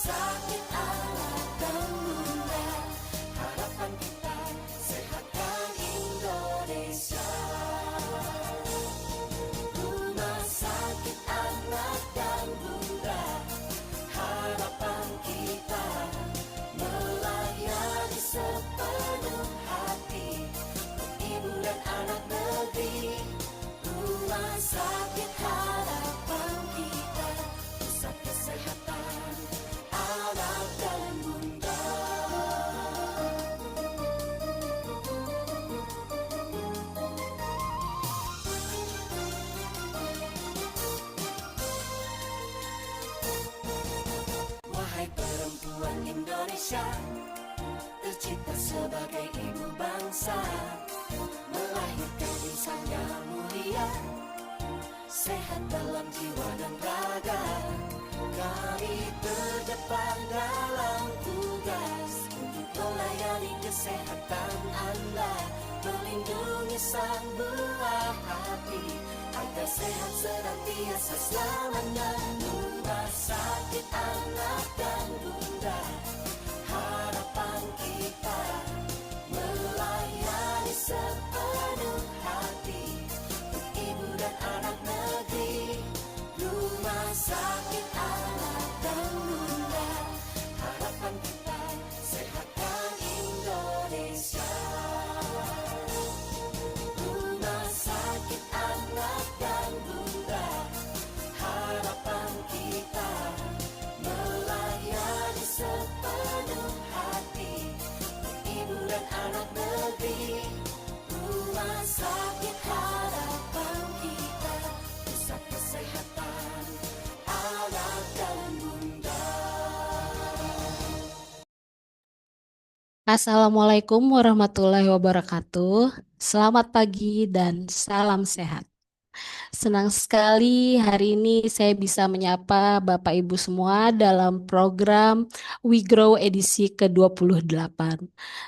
sakit anak dan bunda, harapan kita sehatkan Indonesia. Rumah sakit anak dan bunda, harapan kita melayani sepenuh hati ibu dan anak negeri. Rumah sakit harapan kita, pusat kesehatan anak dan bunda. Wahai perempuan Indonesia, tercipta sebagai ibu bangsa, melahirkan insan yang mulia, sehat dalam jiwa dan raga. Kami berdepan dalam tugas untuk melayani kesehatan Anda, melindungi sang buah hati agar sehat senantiasa selamanya. Rumah sakit anak dan bunda, harapan kita melayani sepenuh hati untuk ibu dan anak negeri. Rumah sakit anak dan bunda, harapan kita sehatkan Indonesia. Rumah sakit anak dan bunda, harapan kita melayani sepenuh hati untuk ibu dan anak negeri. Rumah sakit harapan kita, pusat kesehatan anak dan bunda. Assalamualaikum warahmatullahi wabarakatuh. Selamat pagi dan salam sehat. Senang sekali hari ini saya bisa menyapa Bapak Ibu semua dalam program We Grow edisi ke-28.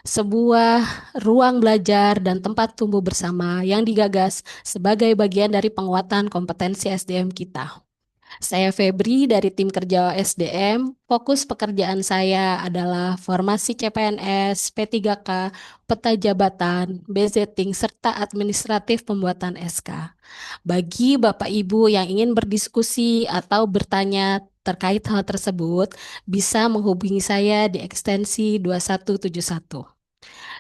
Sebuah ruang belajar dan tempat tumbuh bersama yang digagas sebagai bagian dari penguatan kompetensi SDM kita. Saya Febri dari tim kerja SDM. Fokus pekerjaan saya adalah formasi CPNS, P3K, peta jabatan, budgeting, serta administratif pembuatan SK. Bagi Bapak Ibu yang ingin berdiskusi atau bertanya terkait hal tersebut, bisa menghubungi saya di ekstensi 2171.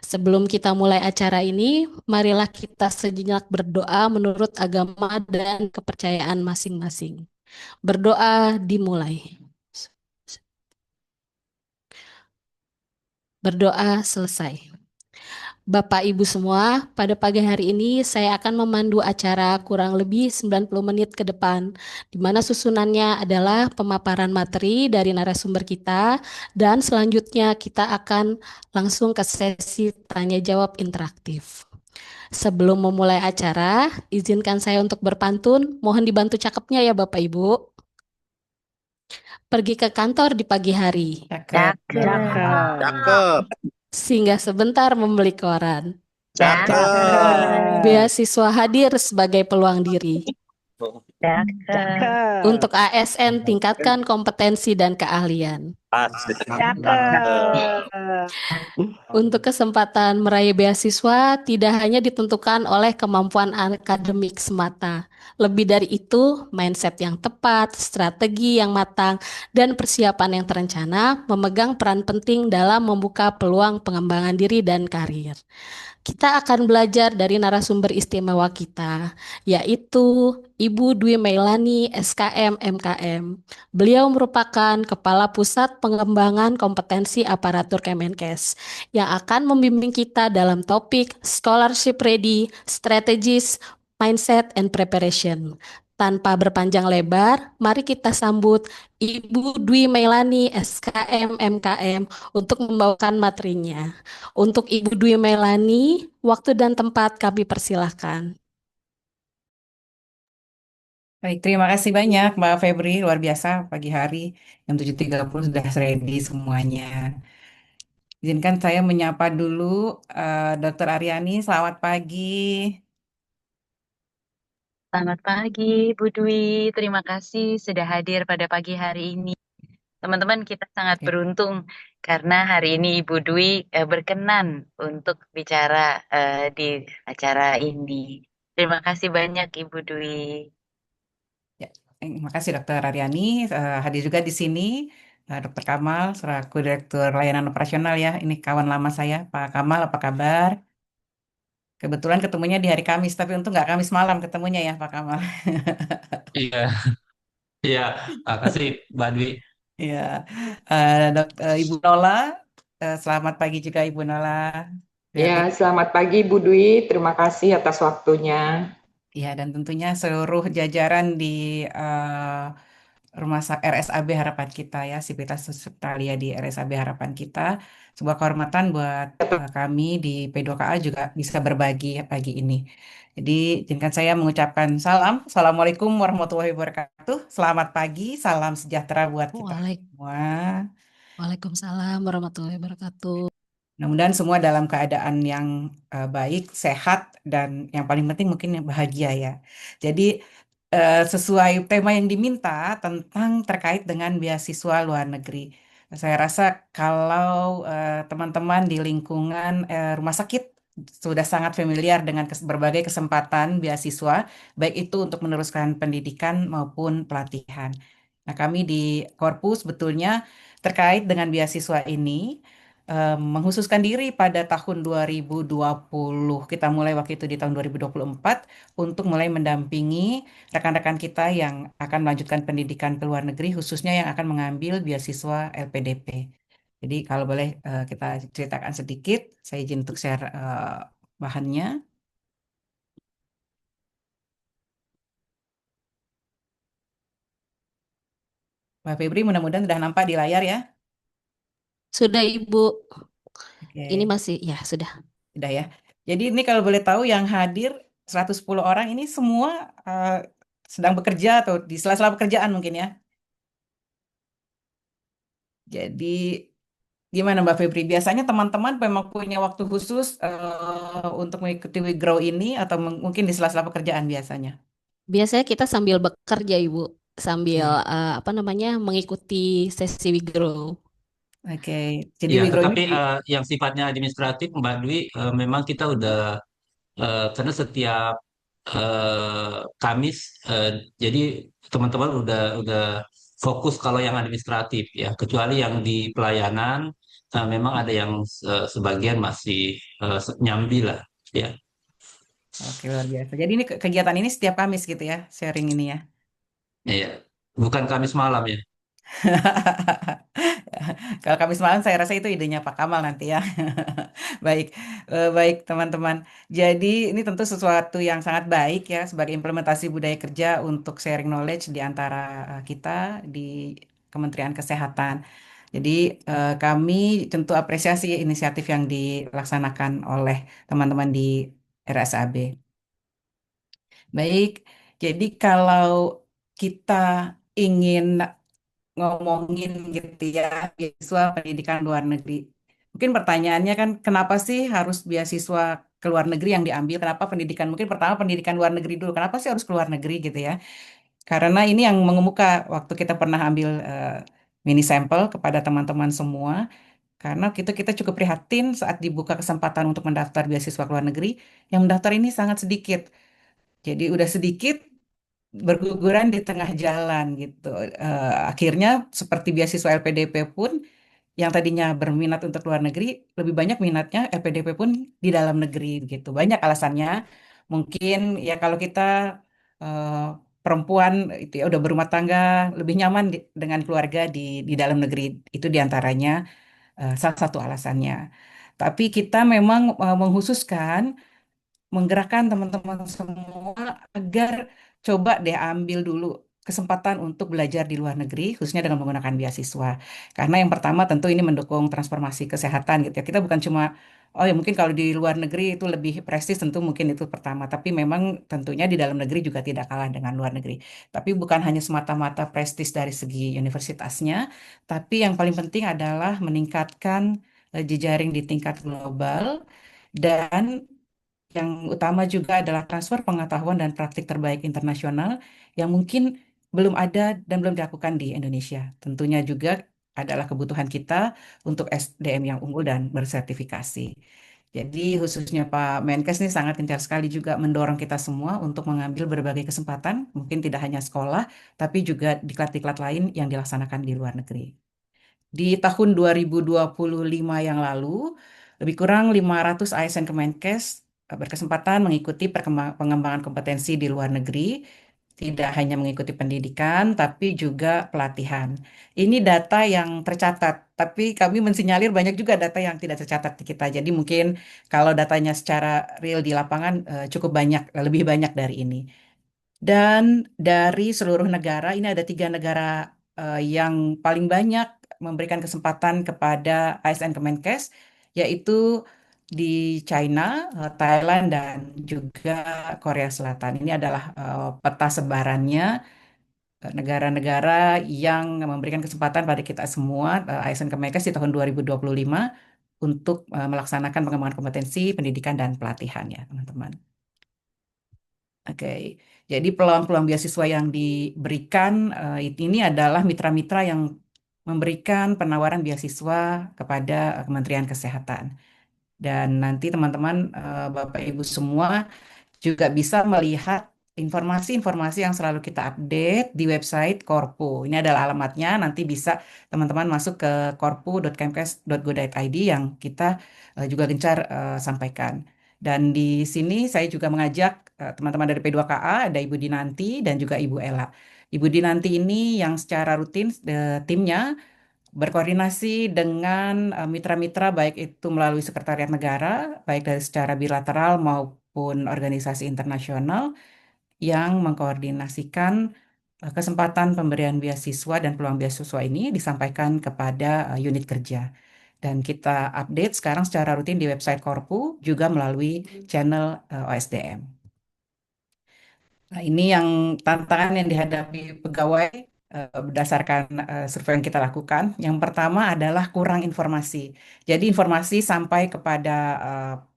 Sebelum kita mulai acara ini, marilah kita sejenak berdoa menurut agama dan kepercayaan masing-masing. Berdoa dimulai. Berdoa selesai. Bapak Ibu semua, pada pagi hari ini saya akan memandu acara kurang lebih 90 menit ke depan, di mana susunannya adalah pemaparan materi dari narasumber kita, dan selanjutnya kita akan langsung ke sesi tanya jawab interaktif. Sebelum memulai acara, izinkan saya untuk berpantun, mohon dibantu cakepnya ya Bapak Ibu. Pergi ke kantor di pagi hari, Cakep. Cakep. singgah sebentar membeli koran. Cakep. Beasiswa hadir sebagai peluang diri. Untuk ASN, tingkatkan kompetensi dan keahlian. Asik. Untuk kesempatan meraih beasiswa, tidak hanya ditentukan oleh kemampuan akademik semata. Lebih dari itu, mindset yang tepat, strategi yang matang, dan persiapan yang terencana memegang peran penting dalam membuka peluang pengembangan diri dan karir. Kita akan belajar dari narasumber istimewa kita, yaitu Ibu Dwi Meilani, SKM MKM. Beliau merupakan Kepala Pusat Pengembangan Kompetensi Aparatur Kemenkes yang akan membimbing kita dalam topik Scholarship Ready, Strategies, Mindset, and Preparation. Tanpa berpanjang lebar, mari kita sambut Ibu Dwi Meilani, SKM MKM, untuk membawakan materinya. Untuk Ibu Dwi Meilani, waktu dan tempat kami persilahkan. Baik, terima kasih banyak Mbak Febri, luar biasa pagi hari jam 7.30 sudah ready semuanya. Izinkan saya menyapa dulu Dr. Aryani, selamat pagi. Selamat pagi, Bu Dwi. Terima kasih sudah hadir pada pagi hari ini. teman-teman kita sangat Oke. beruntung karena hari ini Ibu Dwi berkenan untuk bicara di acara ini. Terima kasih banyak Ibu Dwi. Ya, terima kasih Dokter Aryani. Hadir juga di sini Dokter Kamal selaku Direktur Layanan Operasional ya. Ini kawan lama saya, Pak Kamal. Apa kabar? Kebetulan ketemunya di hari Kamis, tapi untung nggak Kamis malam ketemunya ya Pak Kamal. Iya, iya, makasih Mbak Dwi. Ya, Ibu Nola, selamat pagi juga Ibu Nola. Ya, Hadir. selamat pagi Bu Dwi. Terima kasih atas waktunya. Ya, dan tentunya seluruh jajaran di RSAB Harapan Kita ya, Sivitas Australia di RSAB Harapan Kita. Sebuah kehormatan buat kami di P2KA juga bisa berbagi pagi ini. Jadi, izinkan saya mengucapkan salam. Assalamualaikum warahmatullahi wabarakatuh. Selamat pagi, salam sejahtera buat kita semua. Waalaikumsalam warahmatullahi wabarakatuh. Mudah-mudahan semua dalam keadaan yang baik, sehat, dan yang paling penting mungkin yang bahagia ya. Jadi sesuai tema yang diminta tentang terkait dengan beasiswa luar negeri. Saya rasa kalau teman-teman di lingkungan rumah sakit sudah sangat familiar dengan berbagai kesempatan beasiswa, baik itu untuk meneruskan pendidikan maupun pelatihan. Nah, kami di Korpus betulnya terkait dengan beasiswa ini menghususkan diri pada tahun 2020. Kita mulai waktu itu di tahun 2024 untuk mulai mendampingi rekan-rekan kita yang akan melanjutkan pendidikan ke luar negeri, khususnya yang akan mengambil beasiswa LPDP. Jadi kalau boleh kita ceritakan sedikit, saya izin untuk share bahannya. Mbak Febri mudah-mudahan sudah nampak di layar ya. Sudah Ibu, ini Oke, masih, ya sudah. sudah ya. Jadi ini kalau boleh tahu yang hadir 110 orang ini semua sedang bekerja atau di sela-sela pekerjaan mungkin ya. Jadi gimana Mbak Febri? Biasanya teman-teman memang punya waktu khusus untuk mengikuti WeGrow ini atau mungkin di sela-sela pekerjaan biasanya? Biasanya kita sambil bekerja Ibu, sambil Oke, apa namanya mengikuti sesi WeGrow. oke. Jadi Ya, WeGrow ini tetapi yang sifatnya administratif Mbak Dwi, memang kita udah karena setiap Kamis, jadi teman-teman udah fokus kalau yang administratif ya, kecuali yang di pelayanan, memang ada yang sebagian masih nyambi lah ya. oke luar biasa. Jadi ini kegiatan ini setiap Kamis gitu ya, sharing ini ya. Iya, bukan Kamis malam ya. Kalau Kamis malam saya rasa itu idenya Pak Kamal nanti ya. Baik, baik teman-teman. Jadi ini tentu sesuatu yang sangat baik ya sebagai implementasi budaya kerja untuk sharing knowledge di antara kita di Kementerian Kesehatan. Jadi kami tentu apresiasi inisiatif yang dilaksanakan oleh teman-teman di RSAB. Baik, jadi kalau kita ingin ngomongin gitu ya, beasiswa pendidikan luar negeri. Mungkin pertanyaannya kan kenapa sih harus beasiswa ke luar negeri yang diambil? Kenapa pendidikan? Mungkin pertama pendidikan luar negeri dulu. Kenapa sih harus ke luar negeri gitu ya? Karena ini yang mengemuka waktu kita pernah ambil mini sampel kepada teman-teman semua. Karena kita cukup prihatin saat dibuka kesempatan untuk mendaftar beasiswa ke luar negeri, yang mendaftar ini sangat sedikit. Jadi udah sedikit berguguran di tengah jalan gitu. Akhirnya seperti beasiswa LPDP pun yang tadinya berminat untuk luar negeri, lebih banyak minatnya LPDP pun di dalam negeri gitu. Banyak alasannya. Mungkin ya kalau kita eh, perempuan itu ya udah berumah tangga, lebih nyaman dengan keluarga di dalam negeri. Itu diantaranya salah satu alasannya. Tapi kita memang menghususkan menggerakkan teman-teman semua agar coba deh ambil dulu kesempatan untuk belajar di luar negeri, khususnya dengan menggunakan beasiswa. Karena yang pertama tentu ini mendukung transformasi kesehatan gitu ya. Kita bukan cuma, oh ya mungkin kalau di luar negeri itu lebih prestis, tentu mungkin itu pertama. Tapi memang tentunya di dalam negeri juga tidak kalah dengan luar negeri. Tapi bukan hanya semata-mata prestis dari segi universitasnya, tapi yang paling penting adalah meningkatkan jejaring di tingkat global dan yang utama juga adalah transfer pengetahuan dan praktik terbaik internasional yang mungkin belum ada dan belum dilakukan di Indonesia. Tentunya juga adalah kebutuhan kita untuk SDM yang unggul dan bersertifikasi. Jadi khususnya Pak Menkes ini sangat gencar sekali juga mendorong kita semua untuk mengambil berbagai kesempatan, mungkin tidak hanya sekolah, tapi juga diklat-diklat lain yang dilaksanakan di luar negeri. Di tahun 2025 yang lalu, lebih kurang 500 ASN Kemenkes berkesempatan mengikuti pengembangan kompetensi di luar negeri, tidak hanya mengikuti pendidikan, tapi juga pelatihan. Ini data yang tercatat, tapi kami mensinyalir banyak juga data yang tidak tercatat di kita. Jadi mungkin kalau datanya secara real di lapangan cukup banyak, lebih banyak dari ini. Dan dari seluruh negara, ini ada 3 negara yang paling banyak memberikan kesempatan kepada ASN Kemenkes, yaitu di China, Thailand, dan juga Korea Selatan. Ini adalah peta sebarannya negara-negara yang memberikan kesempatan pada kita semua, ASN Kemenkes di tahun 2025 untuk melaksanakan pengembangan kompetensi, pendidikan, dan pelatihan ya, teman-teman. Oke, jadi peluang-peluang beasiswa yang diberikan ini adalah mitra-mitra yang memberikan penawaran beasiswa kepada Kementerian Kesehatan. Dan nanti teman-teman, Bapak Ibu semua juga bisa melihat informasi-informasi yang selalu kita update di website Korpu. Ini adalah alamatnya, nanti bisa teman-teman masuk ke korpu.kemkes.go.id yang kita juga gencar sampaikan. Dan di sini saya juga mengajak teman-teman dari P2KA, ada Ibu Dinanti dan juga Ibu Ella. Ibu Dinanti ini yang secara rutin timnya berkoordinasi dengan mitra-mitra baik itu melalui Sekretariat Negara, baik dari secara bilateral maupun organisasi internasional yang mengkoordinasikan kesempatan pemberian beasiswa dan peluang beasiswa ini disampaikan kepada unit kerja. Dan kita update sekarang secara rutin di website Korpu, juga melalui channel OSDM. Nah, ini yang tantangan yang dihadapi pegawai berdasarkan survei yang kita lakukan. Yang pertama adalah kurang informasi. Jadi informasi sampai kepada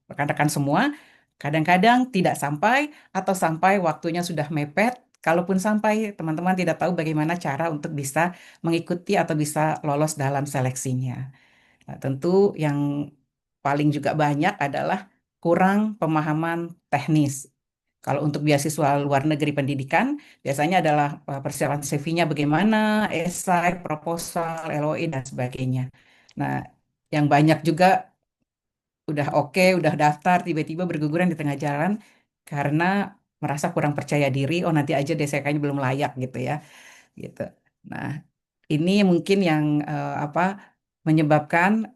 rekan-rekan semua, kadang-kadang tidak sampai atau sampai waktunya sudah mepet. Kalaupun sampai, teman-teman tidak tahu bagaimana cara untuk bisa mengikuti atau bisa lolos dalam seleksinya. Nah, tentu yang paling juga banyak adalah kurang pemahaman teknis. Kalau untuk beasiswa luar negeri pendidikan, biasanya adalah persiapan CV-nya bagaimana, esai, proposal, LOI, dan sebagainya. Nah, yang banyak juga udah oke, udah daftar, tiba-tiba berguguran di tengah jalan karena merasa kurang percaya diri, oh nanti aja deh saya kayaknya belum layak gitu ya. Gitu. Nah, ini mungkin yang menyebabkan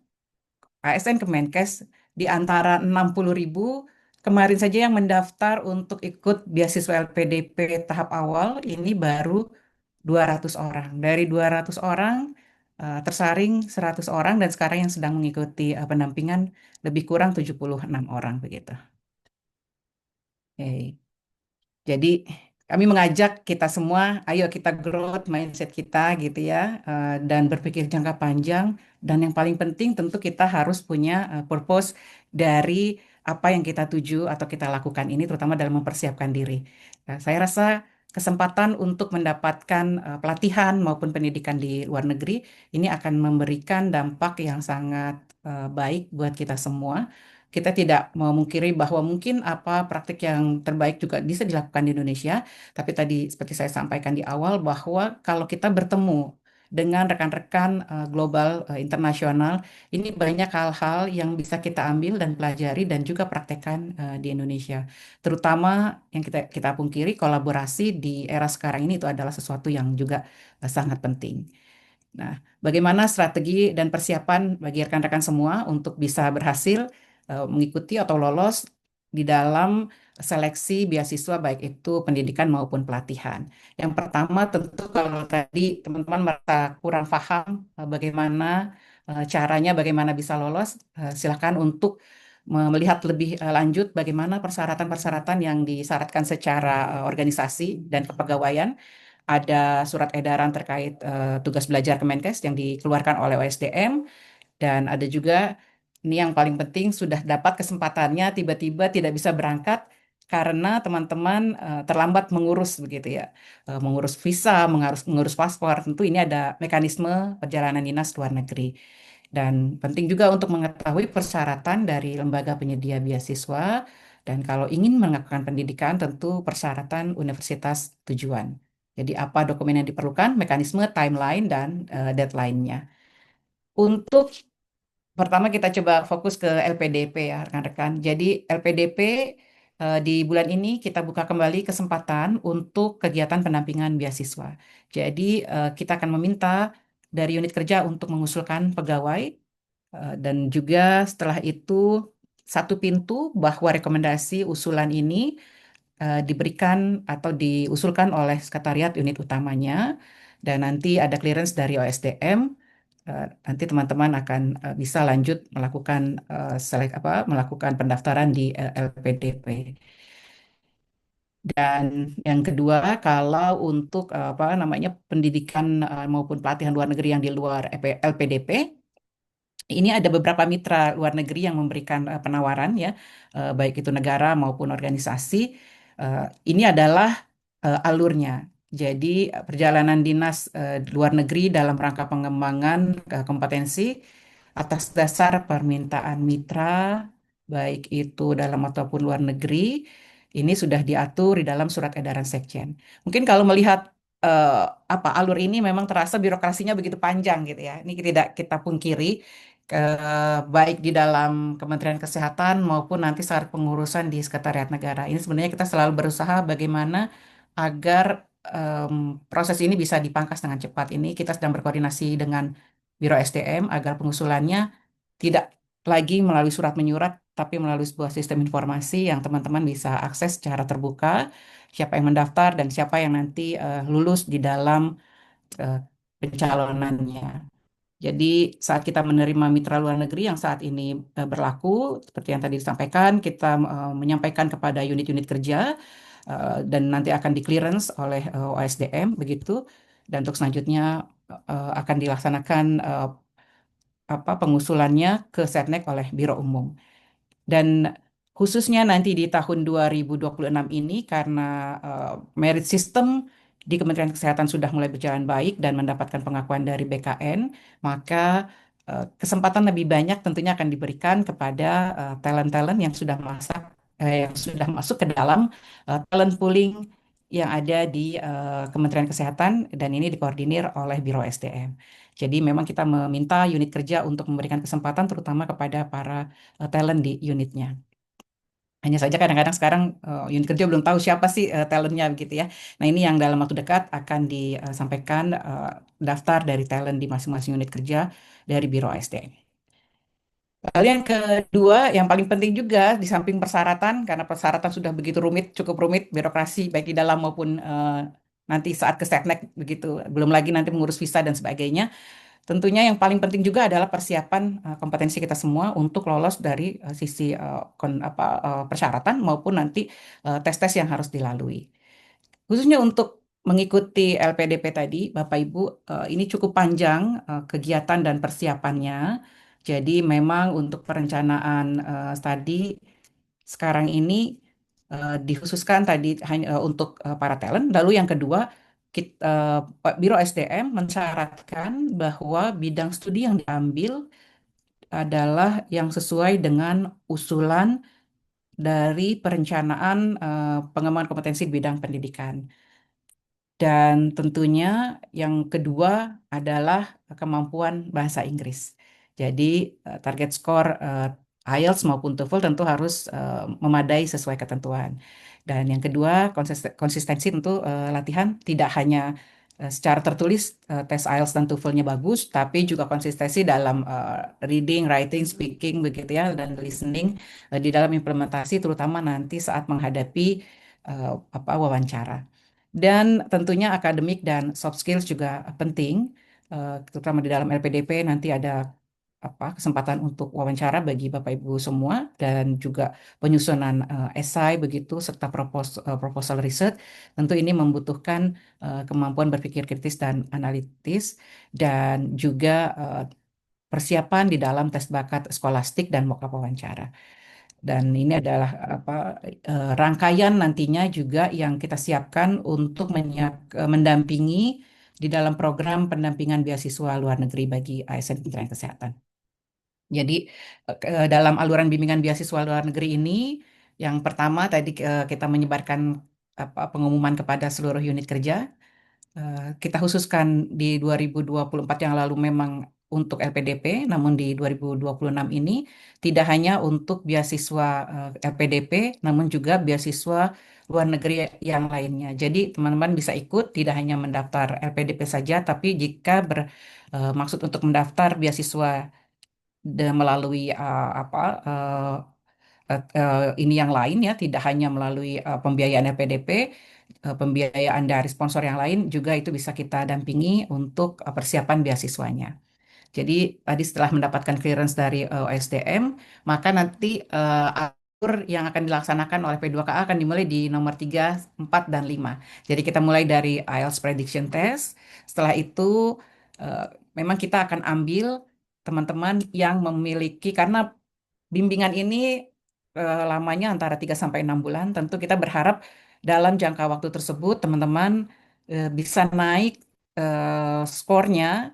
ASN Kemenkes di antara 60.000 kemarin saja yang mendaftar untuk ikut beasiswa LPDP tahap awal ini baru 200 orang. Dari 200 orang tersaring 100 orang dan sekarang yang sedang mengikuti pendampingan lebih kurang 76 orang begitu. Oke. Jadi kami mengajak kita semua, ayo kita growth mindset kita gitu ya, dan berpikir jangka panjang. Dan yang paling penting tentu kita harus punya purpose dari apa yang kita tuju atau kita lakukan ini, terutama dalam mempersiapkan diri. Nah, saya rasa kesempatan untuk mendapatkan pelatihan maupun pendidikan di luar negeri ini akan memberikan dampak yang sangat baik buat kita semua. Kita tidak memungkiri bahwa mungkin apa praktik yang terbaik juga bisa dilakukan di Indonesia, tapi tadi seperti saya sampaikan di awal bahwa kalau kita bertemu dengan rekan-rekan global internasional, ini banyak hal-hal yang bisa kita ambil dan pelajari dan juga praktekkan di Indonesia. Terutama yang kita pungkiri kolaborasi di era sekarang ini itu adalah sesuatu yang juga sangat penting. Nah, bagaimana strategi dan persiapan bagi rekan-rekan semua untuk bisa berhasil mengikuti atau lolos di dalam seleksi beasiswa baik itu pendidikan maupun pelatihan. Yang pertama tentu kalau tadi teman-teman merasa kurang paham bagaimana caranya, bagaimana bisa lolos, silakan untuk melihat lebih lanjut bagaimana persyaratan-persyaratan yang disyaratkan secara organisasi dan kepegawaian. Ada surat edaran terkait tugas belajar Kemenkes yang dikeluarkan oleh OSDM dan ada juga ini yang paling penting sudah dapat kesempatannya tiba-tiba tidak bisa berangkat karena teman-teman terlambat mengurus begitu ya. Mengurus visa, mengurus paspor, tentu ini ada mekanisme perjalanan dinas luar negeri. Dan penting juga untuk mengetahui persyaratan dari lembaga penyedia beasiswa dan kalau ingin melakukan pendidikan tentu persyaratan universitas tujuan. Jadi apa dokumen yang diperlukan, mekanisme, timeline, dan deadline-nya. Untuk pertama kita coba fokus ke LPDP ya rekan-rekan. Jadi LPDP di bulan ini kita buka kembali kesempatan untuk kegiatan pendampingan beasiswa. Jadi kita akan meminta dari unit kerja untuk mengusulkan pegawai dan juga setelah itu satu pintu bahwa rekomendasi usulan ini diberikan atau diusulkan oleh sekretariat unit utamanya dan nanti ada clearance dari OSDM. Nanti teman-teman akan bisa lanjut melakukan melakukan pendaftaran di LPDP. Dan yang kedua, kalau untuk apa namanya pendidikan maupun pelatihan luar negeri yang di luar LPDP, ini ada beberapa mitra luar negeri yang memberikan penawaran ya, baik itu negara maupun organisasi. Ini adalah alurnya. Jadi perjalanan dinas luar negeri dalam rangka pengembangan kompetensi atas dasar permintaan mitra, baik itu dalam ataupun luar negeri, ini sudah diatur di dalam surat edaran Sekjen. Mungkin kalau melihat eh, alur ini memang terasa birokrasinya begitu panjang gitu ya. Ini tidak kita pungkiri, baik di dalam Kementerian Kesehatan maupun nanti saat pengurusan di Sekretariat Negara. Ini sebenarnya kita selalu berusaha bagaimana agar proses ini bisa dipangkas dengan cepat. Ini kita sedang berkoordinasi dengan Biro SDM agar pengusulannya tidak lagi melalui surat menyurat, tapi melalui sebuah sistem informasi yang teman-teman bisa akses secara terbuka, siapa yang mendaftar dan siapa yang nanti lulus di dalam eh, pencalonannya. Jadi saat kita menerima mitra luar negeri yang saat ini berlaku, seperti yang tadi disampaikan, kita menyampaikan kepada unit-unit kerja dan nanti akan di clearance oleh OSDM begitu. Dan untuk selanjutnya akan dilaksanakan pengusulannya ke Setnek oleh Biro Umum. Dan khususnya nanti di tahun 2026 ini karena merit system di Kementerian Kesehatan sudah mulai berjalan baik dan mendapatkan pengakuan dari BKN, maka kesempatan lebih banyak tentunya akan diberikan kepada talent-talent yang sudah yang sudah masuk ke dalam talent pooling yang ada di Kementerian Kesehatan dan ini dikoordinir oleh Biro SDM. Jadi memang kita meminta unit kerja untuk memberikan kesempatan terutama kepada para talent di unitnya. Hanya saja kadang-kadang sekarang unit kerja belum tahu siapa sih talentnya begitu ya. Nah ini yang dalam waktu dekat akan disampaikan daftar dari talent di masing-masing unit kerja dari Biro SDM. Lalu yang kedua, yang paling penting juga di samping persyaratan, karena persyaratan sudah begitu rumit, cukup rumit, birokrasi baik di dalam maupun nanti saat ke Setnek begitu, belum lagi nanti mengurus visa dan sebagainya. Tentunya yang paling penting juga adalah persiapan kompetensi kita semua untuk lolos dari sisi persyaratan maupun nanti tes-tes yang harus dilalui. Khususnya untuk mengikuti LPDP tadi, Bapak Ibu, ini cukup panjang kegiatan dan persiapannya. Jadi memang untuk perencanaan studi sekarang ini dikhususkan tadi hanya untuk para talent. Lalu yang kedua, Biro SDM mensyaratkan bahwa bidang studi yang diambil adalah yang sesuai dengan usulan dari perencanaan pengembangan kompetensi di bidang pendidikan. Dan tentunya yang kedua adalah kemampuan bahasa Inggris. Jadi target skor IELTS maupun TOEFL tentu harus memadai sesuai ketentuan. Dan yang kedua konsistensi tentu latihan tidak hanya secara tertulis tes IELTS dan TOEFL-nya bagus, tapi juga konsistensi dalam reading, writing, speaking begitu ya dan listening di dalam implementasi terutama nanti saat menghadapi wawancara. Dan tentunya akademik dan soft skills juga penting, terutama di dalam LPDP nanti ada kesempatan untuk wawancara bagi Bapak Ibu semua dan juga penyusunan esai begitu serta proposal riset. Tentu ini membutuhkan kemampuan berpikir kritis dan analitis dan juga persiapan di dalam tes bakat skolastik dan mock-up wawancara. Dan ini adalah rangkaian nantinya juga yang kita siapkan untuk mendampingi di dalam program pendampingan beasiswa luar negeri bagi ASN Kementerian Kesehatan. Jadi dalam aluran bimbingan beasiswa luar negeri ini, yang pertama tadi kita menyebarkan pengumuman kepada seluruh unit kerja. Kita khususkan di 2024 yang lalu memang untuk LPDP, namun di 2026 ini tidak hanya untuk beasiswa LPDP, namun juga beasiswa luar negeri yang lainnya. Jadi teman-teman bisa ikut, tidak hanya mendaftar LPDP saja, tapi jika bermaksud untuk mendaftar beasiswa melalui ini yang lain ya, tidak hanya melalui pembiayaan LPDP, pembiayaan dari sponsor yang lain juga itu bisa kita dampingi untuk persiapan beasiswanya. Jadi tadi setelah mendapatkan clearance dari OSDM, maka nanti alur yang akan dilaksanakan oleh P2KA akan dimulai di nomor 3, 4, dan 5. Jadi kita mulai dari IELTS Prediction Test. Setelah itu eh, memang kita akan ambil teman-teman yang memiliki, karena bimbingan ini lamanya antara 3 sampai 6 bulan. Tentu kita berharap dalam jangka waktu tersebut teman-teman bisa naik skornya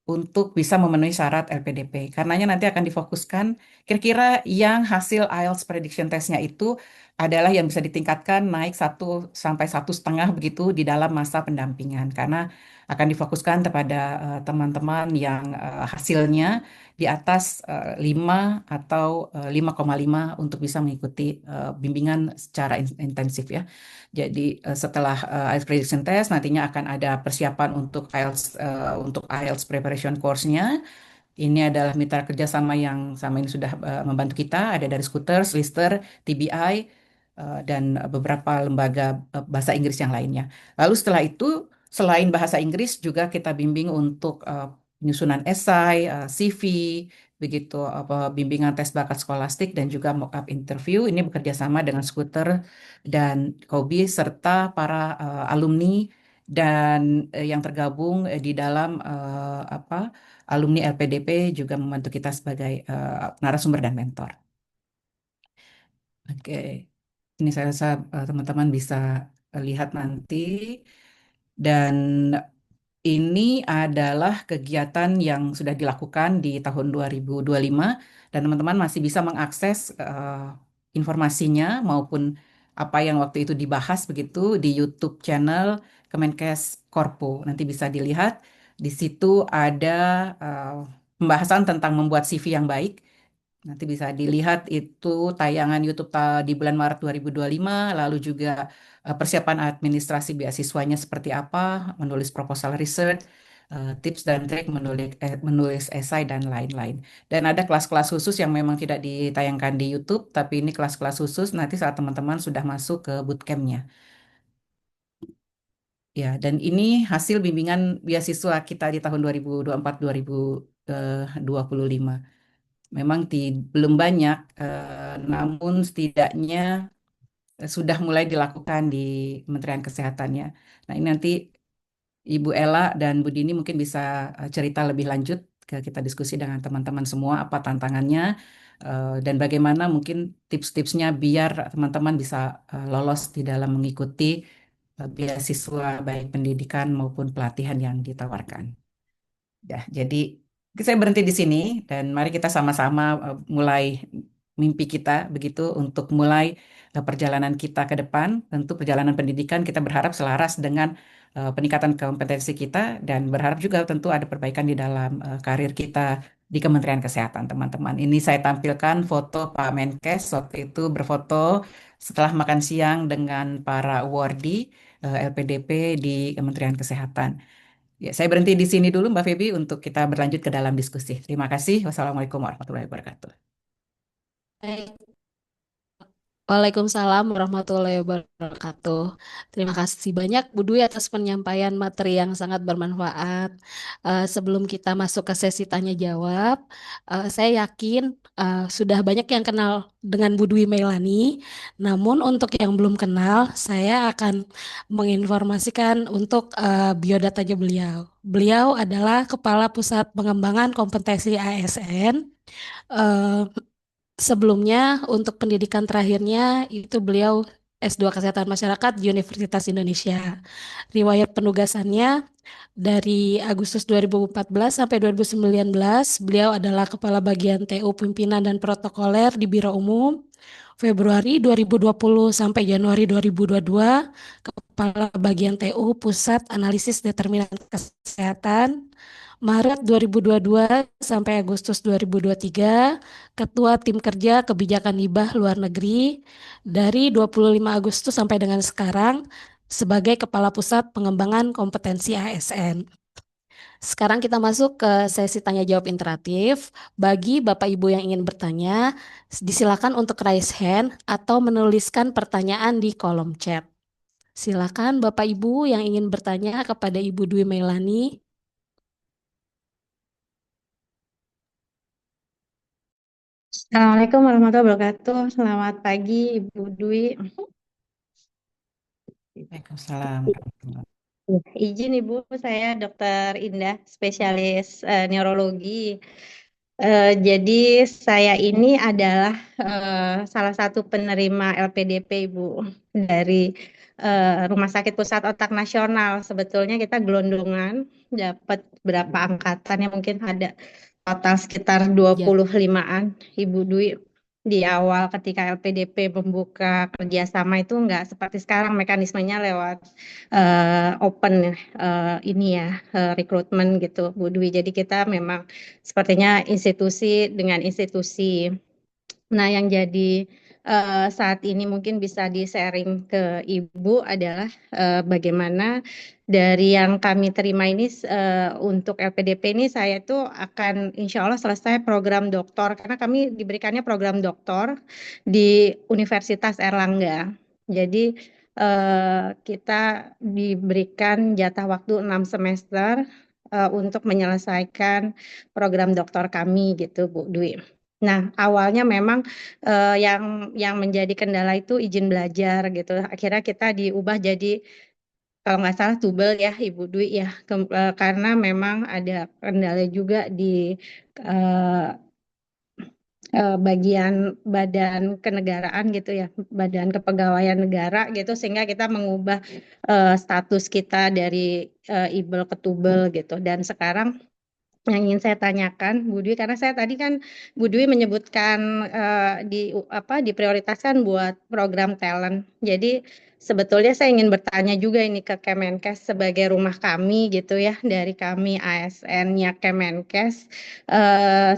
untuk bisa memenuhi syarat LPDP. Karenanya nanti akan difokuskan kira-kira yang hasil IELTS prediction testnya itu adalah yang bisa ditingkatkan naik 1 sampai 1,5 begitu di dalam masa pendampingan. Karena akan difokuskan kepada teman-teman yang hasilnya di atas 5 atau 5,5 untuk bisa mengikuti bimbingan secara intensif ya. Jadi setelah IELTS prediction test nantinya akan ada persiapan untuk IELTS preparation course-nya. Ini adalah mitra kerjasama yang sama ini sudah membantu kita. Ada dari Scooters, Lister, TBI, dan beberapa lembaga bahasa Inggris yang lainnya. Lalu setelah itu, selain bahasa Inggris juga kita bimbing untuk penyusunan esai, CV, begitu bimbingan tes bakat skolastik dan juga mock-up interview. Ini bekerja sama dengan Scooter dan Kobi serta para alumni dan yang tergabung di dalam alumni LPDP juga membantu kita sebagai narasumber dan mentor. Oke, ini saya rasa teman-teman bisa lihat nanti. Dan ini adalah kegiatan yang sudah dilakukan di tahun 2025 dan teman-teman masih bisa mengakses informasinya maupun apa yang waktu itu dibahas begitu di YouTube channel Kemenkes Korpo. Nanti bisa dilihat di situ ada eh, pembahasan tentang membuat CV yang baik. Nanti bisa dilihat itu tayangan YouTube di bulan Maret 2025, lalu juga persiapan administrasi beasiswanya seperti apa, menulis proposal research, tips dan trik menulis esai dan lain-lain. Dan ada kelas-kelas khusus yang memang tidak ditayangkan di YouTube, tapi ini kelas-kelas khusus nanti saat teman-teman sudah masuk ke bootcampnya. Ya, dan ini hasil bimbingan beasiswa kita di tahun 2024-2025. Memang belum banyak, namun setidaknya sudah mulai dilakukan di Kementerian Kesehatannya. Nah, ini nanti Ibu Ella dan Bu Dini mungkin bisa cerita lebih lanjut kita diskusi dengan teman-teman semua apa tantangannya dan bagaimana mungkin tips-tipsnya biar teman-teman bisa lolos di dalam mengikuti beasiswa baik pendidikan maupun pelatihan yang ditawarkan. Ya, jadi saya berhenti di sini dan mari kita sama-sama mulai mimpi kita begitu untuk mulai perjalanan kita ke depan. Tentu perjalanan pendidikan kita berharap selaras dengan peningkatan kompetensi kita dan berharap juga tentu ada perbaikan di dalam karir kita di Kementerian Kesehatan, teman-teman. Ini saya tampilkan foto Pak Menkes waktu itu berfoto setelah makan siang dengan para awardee LPDP di Kementerian Kesehatan. Ya, saya berhenti di sini dulu, Mbak Feby, untuk kita berlanjut ke dalam diskusi. Terima kasih. Wassalamualaikum warahmatullahi wabarakatuh. Baik. Waalaikumsalam warahmatullahi wabarakatuh. Terima kasih banyak Bu Dwi atas penyampaian materi yang sangat bermanfaat. Sebelum kita masuk ke sesi tanya jawab, saya yakin sudah banyak yang kenal dengan Bu Dwi Meilani. Namun untuk yang belum kenal, saya akan menginformasikan untuk biodatanya beliau. Beliau adalah Kepala Pusat Pengembangan Kompetensi ASN. Sebelumnya untuk pendidikan terakhirnya itu beliau S2 Kesehatan Masyarakat di Universitas Indonesia. Riwayat penugasannya dari Agustus 2014 sampai 2019, beliau adalah Kepala Bagian TU Pimpinan dan Protokoler di Biro Umum. Februari 2020 sampai Januari 2022, Kepala Bagian TU Pusat Analisis Determinan Kesehatan. Maret 2022 sampai Agustus 2023, Ketua Tim Kerja Kebijakan Hibah Luar Negeri. Dari 25 Agustus sampai dengan sekarang, sebagai Kepala Pusat Pengembangan Kompetensi ASN. Sekarang kita masuk ke sesi tanya jawab interaktif. Bagi Bapak Ibu yang ingin bertanya, disilakan untuk raise hand atau menuliskan pertanyaan di kolom chat. Silakan Bapak Ibu yang ingin bertanya kepada Ibu Dwi Melani. Assalamualaikum warahmatullahi wabarakatuh. Selamat pagi, Ibu Dwi. Waalaikumsalam. Izin Ibu, saya Dokter Indah, spesialis neurologi. Jadi saya ini adalah salah satu penerima LPDP Ibu dari Rumah Sakit Pusat Otak Nasional. Sebetulnya kita gelondongan dapat berapa angkatan ya, mungkin ada total sekitar 25-an Ibu Dwi. Di awal ketika LPDP membuka kerjasama itu nggak seperti sekarang, mekanismenya lewat open ini ya, rekrutmen gitu Bu Dwi. Jadi kita memang sepertinya institusi dengan institusi. Nah, yang jadi saat ini mungkin bisa di-sharing ke Ibu adalah bagaimana dari yang kami terima ini untuk LPDP ini saya tuh akan insya Allah selesai program doktor karena kami diberikannya program doktor di Universitas Erlangga. Jadi kita diberikan jatah waktu 6 semester untuk menyelesaikan program doktor kami gitu Bu Dwi. Nah, awalnya memang yang menjadi kendala itu izin belajar gitu. Akhirnya kita diubah jadi kalau nggak salah tubel ya Ibu Dwi ya, karena memang ada kendala juga di eh, bagian badan kenegaraan gitu ya, badan kepegawaian negara gitu, sehingga kita mengubah status kita dari ibel ke tubel gitu. Dan sekarang yang ingin saya tanyakan, Bu Dwi, karena saya tadi kan Bu Dwi menyebutkan diprioritaskan buat program talent. Jadi sebetulnya saya ingin bertanya juga ini ke Kemenkes sebagai rumah kami gitu ya, dari kami ASN-nya Kemenkes.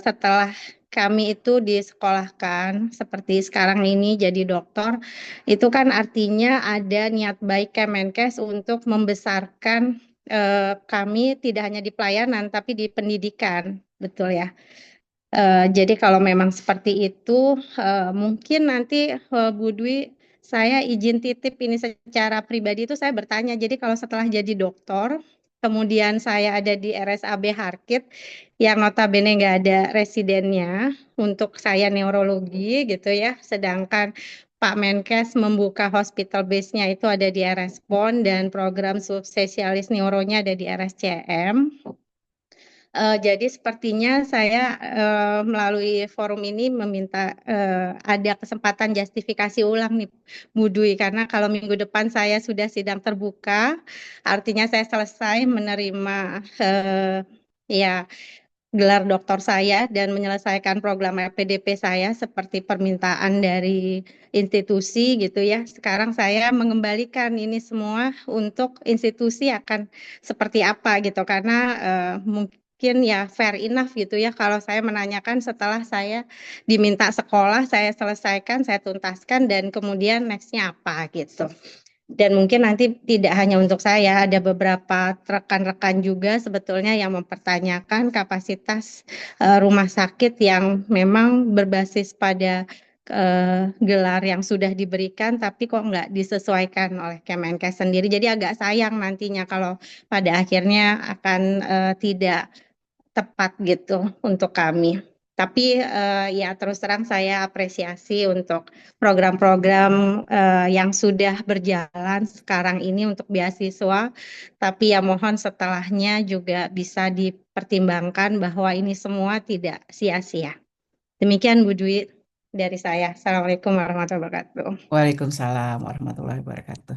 Setelah kami itu disekolahkan seperti sekarang ini jadi dokter, itu kan artinya ada niat baik Kemenkes untuk membesarkan kami tidak hanya di pelayanan tapi di pendidikan, betul ya. Jadi kalau memang seperti itu, mungkin nanti Bu Dwi, saya izin titip ini secara pribadi itu saya bertanya. Jadi kalau setelah jadi dokter, kemudian saya ada di RSAB Harkit, yang notabene nggak ada residennya untuk saya neurologi gitu ya, sedangkan Pak Menkes membuka hospital base-nya itu ada di RSPON dan program subspesialis neuronya ada di RSCM. Jadi sepertinya saya melalui forum ini meminta ada kesempatan justifikasi ulang nih Bu Dwi, karena kalau minggu depan saya sudah sidang terbuka, artinya saya selesai menerima ya gelar doktor saya dan menyelesaikan program LPDP saya seperti permintaan dari institusi gitu ya. Sekarang saya mengembalikan ini semua untuk institusi akan seperti apa gitu, karena mungkin ya fair enough gitu ya kalau saya menanyakan setelah saya diminta sekolah, saya selesaikan, saya tuntaskan dan kemudian nextnya apa gitu. Dan mungkin nanti tidak hanya untuk saya, ada beberapa rekan-rekan juga sebetulnya yang mempertanyakan kapasitas rumah sakit yang memang berbasis pada gelar yang sudah diberikan, tapi kok nggak disesuaikan oleh Kemenkes sendiri. Jadi agak sayang nantinya kalau pada akhirnya akan tidak tepat gitu untuk kami. Tapi ya terus terang saya apresiasi untuk program-program yang sudah berjalan sekarang ini untuk beasiswa. Tapi ya mohon setelahnya juga bisa dipertimbangkan bahwa ini semua tidak sia-sia. Demikian Bu Dwi. dari saya. Assalamualaikum warahmatullahi wabarakatuh. Waalaikumsalam warahmatullahi wabarakatuh.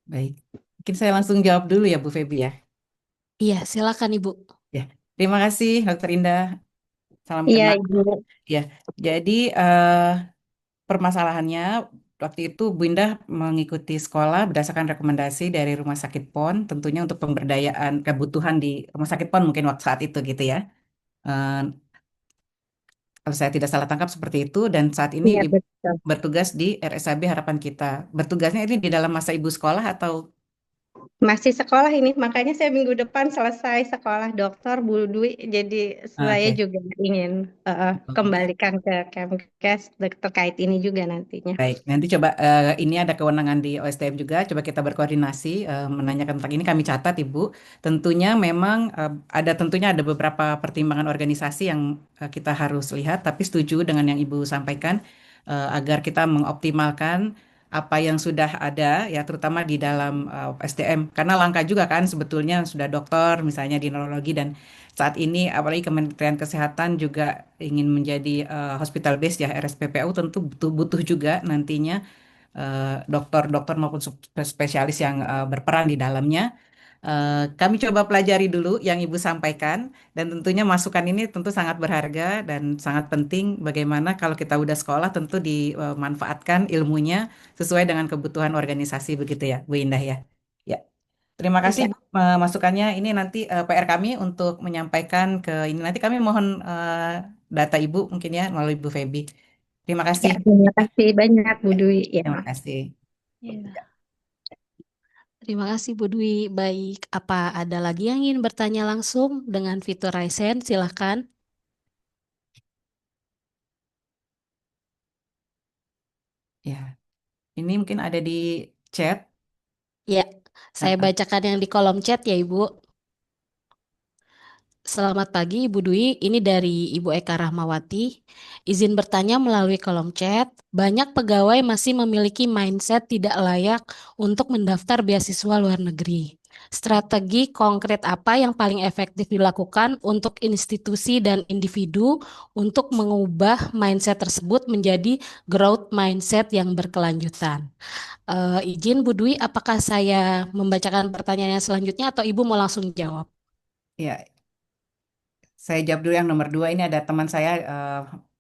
Baik, mungkin saya langsung jawab dulu ya Bu Feby ya. Iya, silakan Ibu. Ya, terima kasih Dokter Indah. Salam Iya, kenal. Ibu. Ya, jadi permasalahannya waktu itu Bu Indah mengikuti sekolah berdasarkan rekomendasi dari Rumah Sakit PON, tentunya untuk pemberdayaan kebutuhan di Rumah Sakit PON mungkin waktu saat itu gitu ya. Eh, Kalau saya tidak salah tangkap seperti itu, dan saat ini Iya, Ibu betul. bertugas di RSAB Harapan Kita. Bertugasnya ini di dalam masa Ibu sekolah atau Masih sekolah ini, makanya saya minggu depan selesai sekolah dokter Bu Dwi. Jadi saya oke. juga ingin kembalikan ke Kemkes terkait ini juga nantinya. Baik, nanti coba ini ada kewenangan di OSDM juga. Coba kita berkoordinasi menanyakan tentang ini. Kami catat, Ibu. Tentunya memang tentunya ada beberapa pertimbangan organisasi yang kita harus lihat. Tapi setuju dengan yang Ibu sampaikan agar kita mengoptimalkan apa yang sudah ada, ya terutama di dalam SDM. Karena langka juga kan sebetulnya sudah dokter, misalnya di neurologi, dan saat ini apalagi Kementerian Kesehatan juga ingin menjadi hospital base ya RSPPU, tentu butuh butuh juga nantinya dokter-dokter maupun spesialis yang berperan di dalamnya. Kami coba pelajari dulu yang Ibu sampaikan, dan tentunya masukan ini tentu sangat berharga dan sangat penting. Bagaimana kalau kita udah sekolah tentu dimanfaatkan ilmunya sesuai dengan kebutuhan organisasi begitu ya Bu Indah ya. Ya. Terima kasih Iya, Bu, masukannya. Ini nanti PR kami untuk menyampaikan ke ini. Nanti kami mohon data Ibu mungkin ya melalui Bu Feby. Terima kasih. ya, terima kasih banyak Bu Dwi. Ya. Terima kasih. Iya. Terima kasih Bu Dwi. Baik, apa ada lagi yang ingin bertanya langsung dengan fitur Raise Hand? Silahkan. Ya, ini mungkin ada di chat. Ya, saya Ah, bacakan yang di kolom chat ya Ibu. Selamat pagi Ibu Dwi, ini dari Ibu Eka Rahmawati. Izin bertanya melalui kolom chat, banyak pegawai masih memiliki mindset tidak layak untuk mendaftar beasiswa luar negeri. Strategi konkret apa yang paling efektif dilakukan untuk institusi dan individu untuk mengubah mindset tersebut menjadi growth mindset yang berkelanjutan? Izin Bu Dwi, apakah saya membacakan pertanyaannya selanjutnya atau Ibu mau langsung jawab? ya, saya jawab dulu yang nomor dua. Ini ada teman saya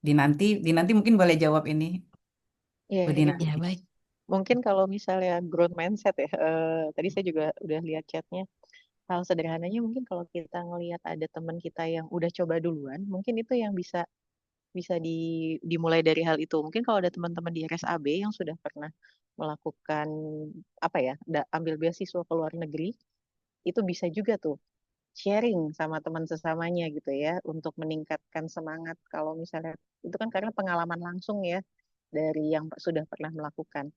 Dinanti mungkin boleh jawab ini Iya, Bu ini Ya, Dinanti. baik. mungkin kalau misalnya growth mindset ya, tadi saya juga udah lihat chatnya. Hal sederhananya mungkin kalau kita ngelihat ada teman kita yang udah coba duluan, mungkin itu yang bisa bisa dimulai dari hal itu. Mungkin kalau ada teman-teman di RSAB yang sudah pernah melakukan apa ya, ambil beasiswa ke luar negeri, itu bisa juga tuh sharing sama teman sesamanya gitu ya untuk meningkatkan semangat kalau misalnya itu kan karena pengalaman langsung ya dari yang sudah pernah melakukan.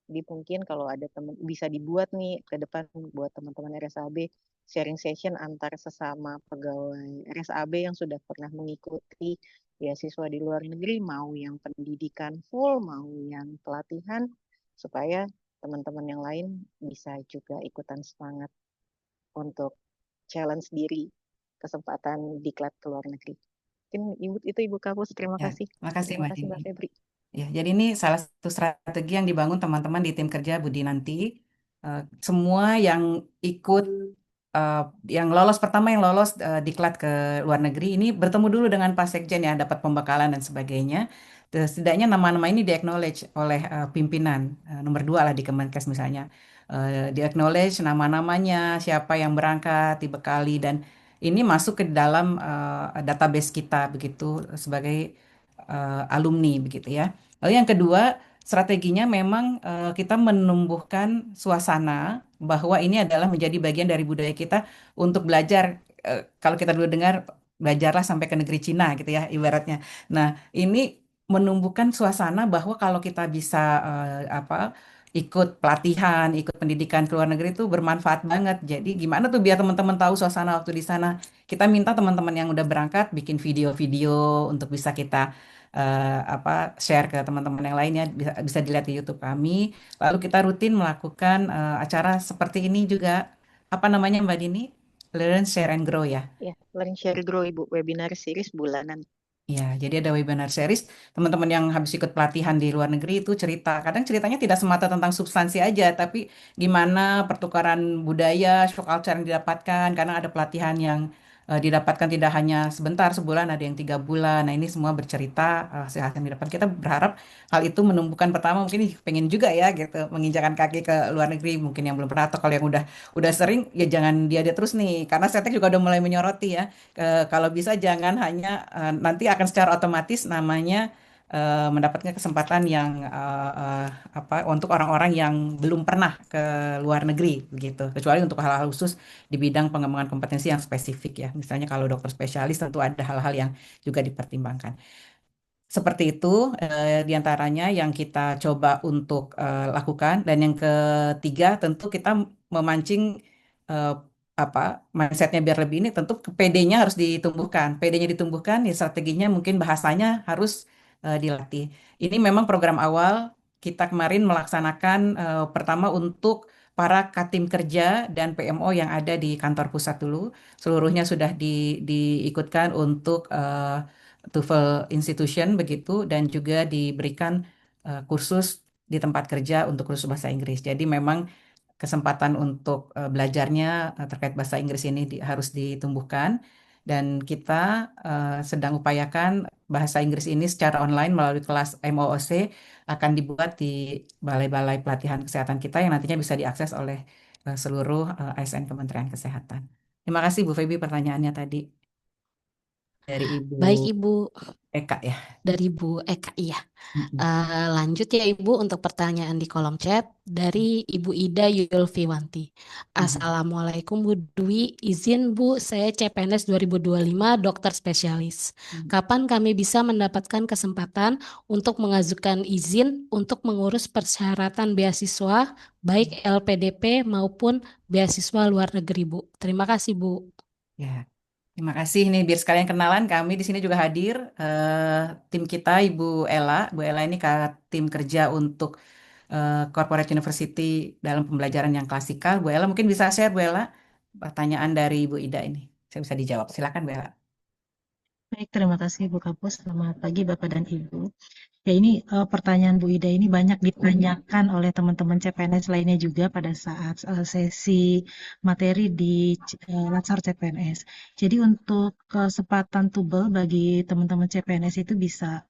Jadi mungkin kalau ada teman bisa dibuat nih ke depan buat teman-teman RSAB sharing session antar sesama pegawai RSAB yang sudah pernah mengikuti beasiswa di luar negeri, mau yang pendidikan full, mau yang pelatihan, supaya teman-teman yang lain bisa juga ikutan semangat untuk challenge diri kesempatan diklat ke luar negeri. Mungkin Ibu Kapus, terima Ya, kasih. makasih Terima Mbak kasih Dini. Mbak Febri. Ya, jadi ini salah satu strategi yang dibangun teman-teman di tim kerja Budi nanti. Semua yang ikut, eh, yang lolos pertama yang lolos diklat ke luar negeri ini bertemu dulu dengan Pak Sekjen ya, dapat pembekalan dan sebagainya. Terus setidaknya nama-nama ini di-acknowledge oleh pimpinan nomor dua lah di Kemenkes misalnya. Di-acknowledge nama-namanya, siapa yang berangkat, dibekali, dan ini masuk ke dalam database kita begitu sebagai alumni begitu ya. Lalu yang kedua, strateginya memang kita menumbuhkan suasana bahwa ini adalah menjadi bagian dari budaya kita untuk belajar. Kalau kita dulu dengar belajarlah sampai ke negeri Cina gitu ya ibaratnya. Nah, ini menumbuhkan suasana bahwa kalau kita bisa ikut pelatihan, ikut pendidikan ke luar negeri itu bermanfaat banget. Jadi gimana tuh biar teman-teman tahu suasana waktu di sana? Kita minta teman-teman yang udah berangkat bikin video-video untuk bisa kita share ke teman-teman yang lainnya, bisa dilihat di YouTube kami. Lalu kita rutin melakukan acara seperti ini juga. Apa namanya Mbak Dini? Learn, Share and Grow ya. Ya, Learn Share Grow Ibu, webinar series bulanan. Ya, jadi ada webinar series. Teman-teman yang habis ikut pelatihan di luar negeri itu cerita. Kadang ceritanya tidak semata tentang substansi aja, tapi gimana pertukaran budaya, shock culture yang didapatkan. Karena ada pelatihan yang didapatkan tidak hanya sebentar, sebulan, ada yang 3 bulan. Nah, ini semua bercerita hasil yang didapat. Kita berharap hal itu menumbuhkan pertama mungkin pengen juga ya gitu, menginjakan kaki ke luar negeri mungkin yang belum pernah atau kalau yang udah sering ya jangan dia terus nih. Karena Setek juga udah mulai menyoroti ya. Kalau bisa jangan hanya nanti akan secara otomatis namanya mendapatkan kesempatan yang apa untuk orang-orang yang belum pernah ke luar negeri begitu. Kecuali untuk hal-hal khusus di bidang pengembangan kompetensi yang spesifik ya. Misalnya kalau dokter spesialis tentu ada hal-hal yang juga dipertimbangkan. Seperti itu diantaranya yang kita coba untuk lakukan dan yang ketiga tentu kita memancing eh, apa mindsetnya biar lebih ini tentu PD-nya harus ditumbuhkan. PD-nya ditumbuhkan ya strateginya mungkin bahasanya harus dilatih. Ini memang program awal kita kemarin melaksanakan pertama untuk para Katim kerja dan PMO yang ada di kantor pusat dulu. Seluruhnya sudah diikutkan untuk TOEFL Institution begitu dan juga diberikan kursus di tempat kerja untuk kursus bahasa Inggris. Jadi memang kesempatan untuk belajarnya terkait bahasa Inggris ini harus ditumbuhkan dan kita sedang upayakan bahasa Inggris ini secara online melalui kelas MOOC akan dibuat di balai-balai pelatihan kesehatan kita yang nantinya bisa diakses oleh seluruh ASN Kementerian Kesehatan. Terima kasih Bu Feby pertanyaannya tadi dari Ibu Baik Ibu, Eka ya. dari Bu Eka, iya. Mm-mm. Lanjut ya Ibu untuk pertanyaan di kolom chat dari Ibu Ida Yulfiwanti. Mhm. Assalamualaikum Bu Dwi, izin Bu, saya CPNS 2025 dokter spesialis. Kapan kami bisa mendapatkan kesempatan untuk mengajukan izin untuk mengurus persyaratan beasiswa baik LPDP maupun beasiswa luar negeri Bu? Terima kasih Bu. Ya, terima kasih nih biar sekalian kenalan kami di sini juga hadir tim kita Ibu Ella. Bu Ella ini tim kerja untuk Corporate University dalam pembelajaran yang klasikal. Bu Ella mungkin bisa share Bu Ella pertanyaan dari Ibu Ida ini. Saya bisa dijawab. Silakan Bu Ella. Baik, terima kasih Bu Kapus. Selamat pagi Bapak dan Ibu. Ya ini pertanyaan Bu Ida ini banyak ditanyakan oleh teman-teman CPNS lainnya juga pada saat sesi materi di Latsar CPNS. Jadi untuk kesempatan tubel bagi teman-teman CPNS itu bisa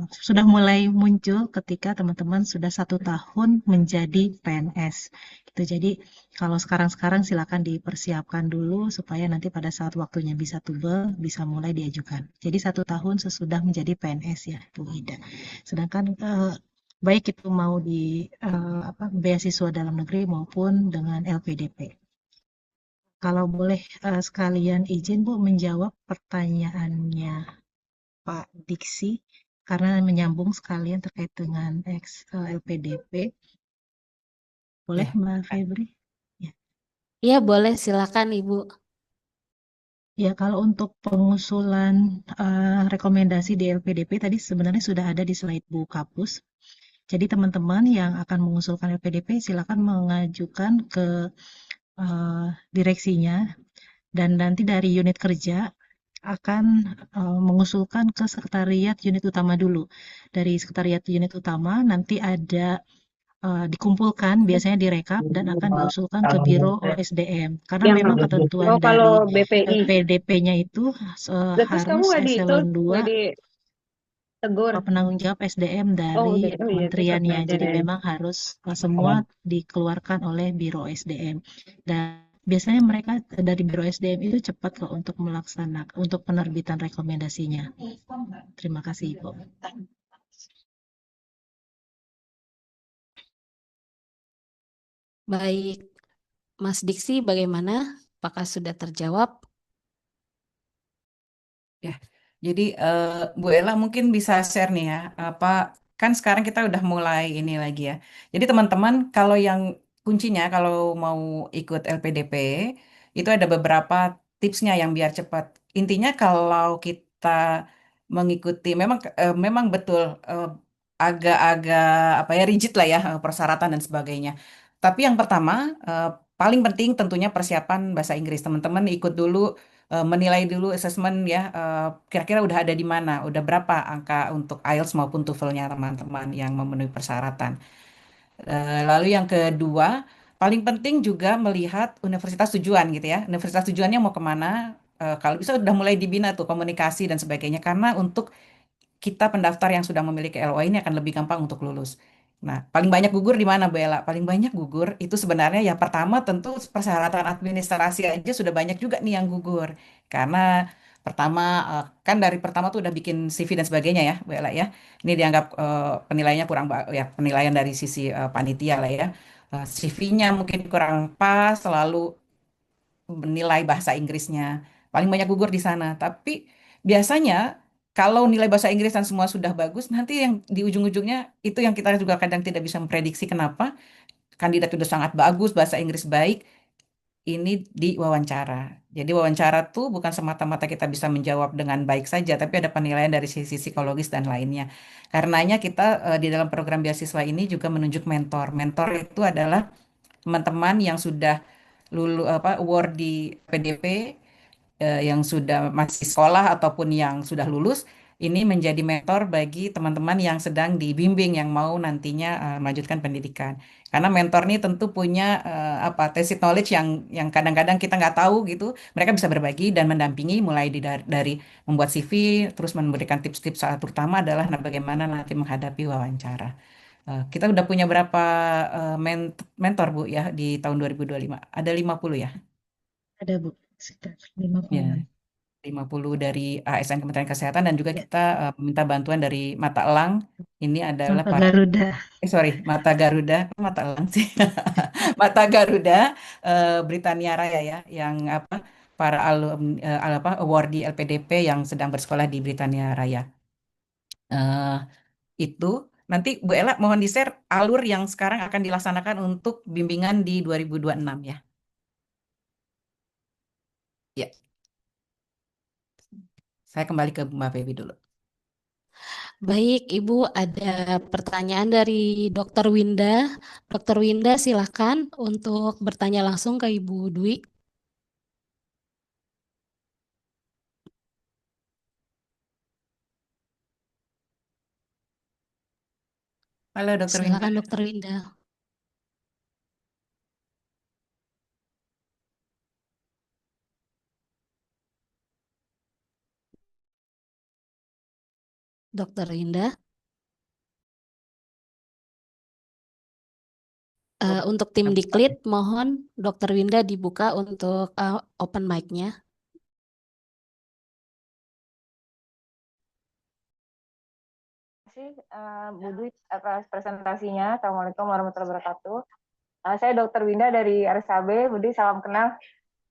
sudah mulai muncul ketika teman-teman sudah 1 tahun menjadi PNS. Gitu. Jadi kalau sekarang-sekarang silakan dipersiapkan dulu supaya nanti pada saat waktunya bisa tubel bisa mulai diajukan. Jadi 1 tahun sesudah menjadi PNS ya Bu Ida. Sedangkan baik itu mau di beasiswa dalam negeri maupun dengan LPDP. Kalau boleh sekalian izin Bu menjawab pertanyaannya Pak Diksi karena menyambung sekalian terkait dengan LPDP. Boleh Ya. Mbak Febri? Ya. Iya boleh, silakan Ibu. Ya, kalau untuk pengusulan rekomendasi di LPDP tadi sebenarnya sudah ada di slide Bu Kapus. Jadi teman-teman yang akan mengusulkan LPDP silakan mengajukan ke direksinya dan nanti dari unit kerja akan mengusulkan ke sekretariat unit utama dulu. Dari sekretariat unit utama nanti ada dikumpulkan, biasanya direkap dan akan diusulkan ke Biro OSDM. Karena Yang memang ketentuan dari kalau BPI, LPDP-nya itu terus kamu harus nggak di itu eselon 2 nggak ditegur? penanggung jawab SDM Oh, dari iya, terus kementeriannya. apa Jadi dari memang harus semua dikeluarkan oleh Biro SDM. Dan biasanya mereka dari Biro SDM itu cepat kok untuk melaksanakan untuk penerbitan rekomendasinya. Terima kasih, Ibu. Baik, Mas Diksi bagaimana? Apakah sudah terjawab? Ya, jadi Bu Ella mungkin bisa share nih ya, apa kan sekarang kita udah mulai ini lagi ya. Jadi teman-teman kalau yang kuncinya kalau mau ikut LPDP itu ada beberapa tipsnya yang biar cepat. Intinya kalau kita mengikuti memang betul agak-agak apa ya rigid lah ya persyaratan dan sebagainya. Tapi yang pertama paling penting tentunya persiapan bahasa Inggris. Teman-teman ikut dulu menilai dulu assessment ya, kira-kira udah ada di mana, udah berapa angka untuk IELTS maupun TOEFL-nya teman-teman yang memenuhi persyaratan. Lalu yang kedua, paling penting juga melihat universitas tujuan gitu ya. Universitas tujuannya mau kemana? Kalau bisa udah mulai dibina tuh komunikasi dan sebagainya. Karena untuk kita pendaftar yang sudah memiliki LOA ini akan lebih gampang untuk lulus. Nah, paling banyak gugur di mana, Bu Ella? Paling banyak gugur itu sebenarnya ya pertama tentu persyaratan administrasi aja sudah banyak juga nih yang gugur. Karena pertama kan dari pertama tuh udah bikin CV dan sebagainya ya, Bu Ella ya. Ini dianggap penilaiannya kurang ya penilaian dari sisi panitia lah ya. CV-nya mungkin kurang pas, selalu menilai bahasa Inggrisnya. Paling banyak gugur di sana. Tapi biasanya kalau nilai bahasa Inggris dan semua sudah bagus, nanti yang di ujung-ujungnya itu yang kita juga kadang tidak bisa memprediksi kenapa kandidat sudah sangat bagus, bahasa Inggris baik, ini di wawancara. Jadi wawancara tuh bukan semata-mata kita bisa menjawab dengan baik saja, tapi ada penilaian dari sisi psikologis dan lainnya. Karenanya kita di dalam program beasiswa ini juga menunjuk mentor. Mentor itu adalah teman-teman yang sudah lulu apa award di PDP, yang sudah masih sekolah ataupun yang sudah lulus, ini menjadi mentor bagi teman-teman yang sedang dibimbing yang mau nantinya melanjutkan pendidikan. Karena mentor ini tentu punya apa tacit knowledge yang kadang-kadang kita nggak tahu gitu. Mereka bisa berbagi dan mendampingi mulai dari membuat CV, terus memberikan tips-tips terutama adalah bagaimana nanti menghadapi wawancara. Kita udah punya berapa mentor Bu ya di tahun 2025? Ada 50 ya? Ada Bu, sekitar Ya, 50-an. 50 dari ASN Kementerian Kesehatan dan juga Ya, kita meminta bantuan dari Mata Elang. Ini adalah Mata para Garuda. sorry, Mata Garuda, Mata Elang sih. Mata Garuda Britania Raya ya yang apa para apa awardee LPDP yang sedang bersekolah di Britania Raya. Eh, itu nanti Bu Ella mohon di-share alur yang sekarang akan dilaksanakan untuk bimbingan di 2026 ya. Ya, saya kembali ke Mbak Febi dulu. Baik, Ibu, ada pertanyaan dari Dr. Winda. Dr. Winda, silakan untuk bertanya langsung ke Ibu Dwi. Halo Dokter Winda. Silakan, Dr. Winda. Dr. Winda. Untuk tim Diklit, mohon Dr. Winda dibuka untuk open mic-nya. Terima kasih Bu Dwi atas presentasinya. Assalamualaikum warahmatullahi wabarakatuh. Saya Dr. Winda dari RSAB. Bu Dwi, salam kenal.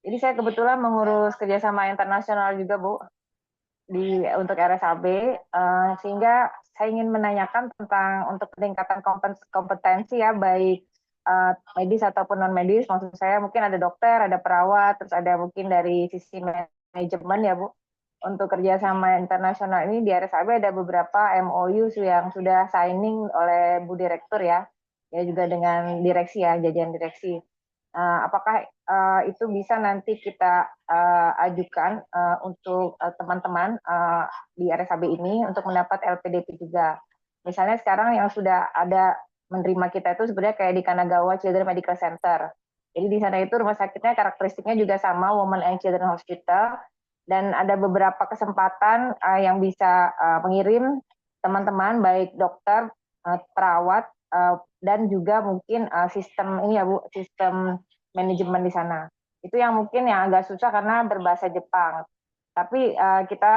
Jadi saya kebetulan mengurus kerjasama internasional juga Bu untuk RSAB, sehingga saya ingin menanyakan tentang untuk peningkatan kompetensi ya baik medis ataupun non medis. Maksud saya mungkin ada dokter, ada perawat, terus ada mungkin dari sisi manajemen ya Bu. Untuk kerjasama internasional ini di RSAB ada beberapa MOU yang sudah signing oleh Bu Direktur ya juga dengan direksi ya, jajaran direksi. Apakah itu bisa nanti kita ajukan untuk teman-teman di RSAB ini untuk mendapat LPDP juga. Misalnya sekarang yang sudah ada menerima kita itu sebenarnya kayak di Kanagawa Children Medical Center. Jadi di sana itu rumah sakitnya karakteristiknya juga sama Women and Children Hospital, dan ada beberapa kesempatan yang bisa mengirim teman-teman baik dokter, perawat, dan juga mungkin sistem ini ya Bu, sistem manajemen di sana. Itu yang mungkin yang agak susah karena berbahasa Jepang. Tapi kita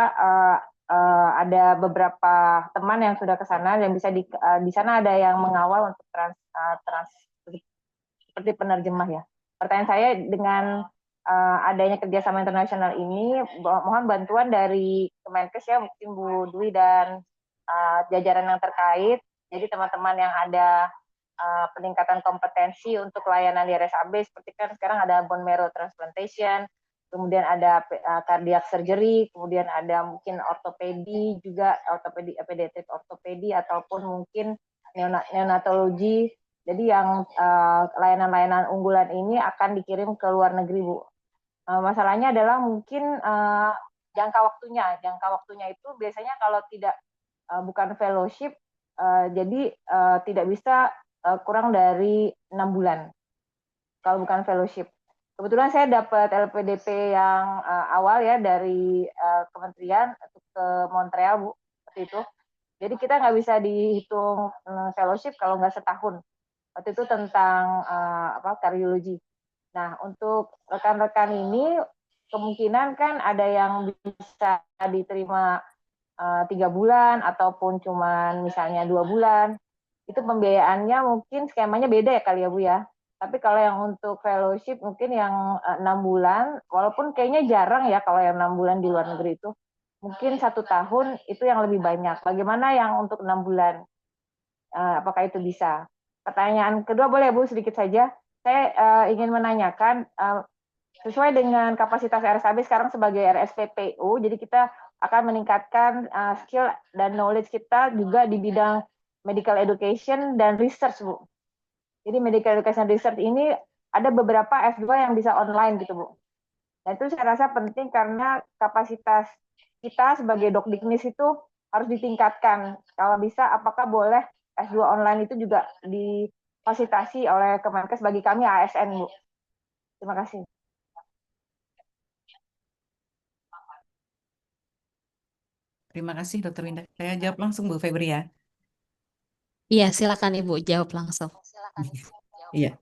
ada beberapa teman yang sudah ke sana dan bisa di sana ada yang mengawal untuk seperti penerjemah ya. Pertanyaan saya dengan adanya kerjasama internasional ini, mohon bantuan dari Kemenkes ya, mungkin Bu Dwi dan jajaran yang terkait. Jadi teman-teman yang ada peningkatan kompetensi untuk layanan di RSAB, seperti kan sekarang ada bone marrow transplantation, kemudian ada cardiac surgery, kemudian ada mungkin ortopedi juga, ortopedi, pediatric ortopedi, ataupun mungkin neonatologi. Jadi yang layanan-layanan unggulan ini akan dikirim ke luar negeri Bu. Masalahnya adalah mungkin jangka waktunya. Jangka waktunya itu biasanya kalau tidak bukan fellowship, jadi tidak bisa kurang dari 6 bulan kalau bukan fellowship. Kebetulan saya dapat LPDP yang awal ya dari kementerian untuk ke Montreal, Bu, seperti itu. Jadi kita nggak bisa dihitung fellowship kalau nggak setahun. Waktu itu tentang kardiologi. Nah, untuk rekan-rekan ini kemungkinan kan ada yang bisa diterima 3 bulan ataupun cuman misalnya 2 bulan. Itu pembiayaannya mungkin skemanya beda ya kali ya Bu ya. Tapi kalau yang untuk fellowship mungkin yang 6 bulan, walaupun kayaknya jarang ya kalau yang 6 bulan di luar negeri itu. Mungkin 1 tahun itu yang lebih banyak. Bagaimana yang untuk 6 bulan? Apakah itu bisa? Pertanyaan kedua boleh Bu sedikit saja. Saya ingin menanyakan sesuai dengan kapasitas RSAB sekarang sebagai RSPPU, jadi kita akan meningkatkan skill dan knowledge kita juga di bidang medical education dan research, Bu. Jadi medical education research ini ada beberapa S2 yang bisa online gitu, Bu. Dan itu saya rasa penting karena kapasitas kita sebagai dokdiknis itu harus ditingkatkan. Kalau bisa, apakah boleh S2 online itu juga difasilitasi oleh Kemenkes bagi kami ASN, Bu. Terima kasih. Terima kasih, Dokter Winda. Saya jawab langsung, Bu Febri ya. Iya, silakan Ibu jawab langsung. Iya.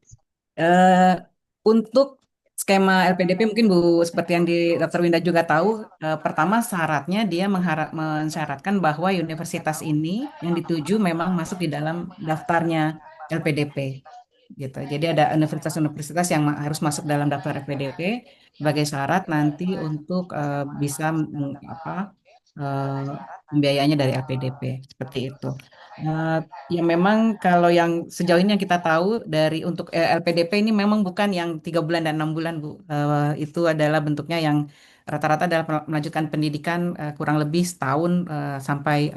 Eh, untuk skema LPDP mungkin Bu, seperti yang di Dr. Winda juga tahu, pertama syaratnya dia mensyaratkan bahwa universitas ini yang dituju memang masuk di dalam daftarnya LPDP gitu. Jadi ada universitas-universitas yang harus masuk dalam daftar LPDP sebagai syarat nanti untuk bisa pembiayaannya dari LPDP seperti itu. Eh, Ya memang kalau yang sejauh ini yang kita tahu dari untuk LPDP ini memang bukan yang 3 bulan dan 6 bulan, Bu. Itu adalah bentuknya yang rata-rata adalah melanjutkan pendidikan kurang lebih setahun sampai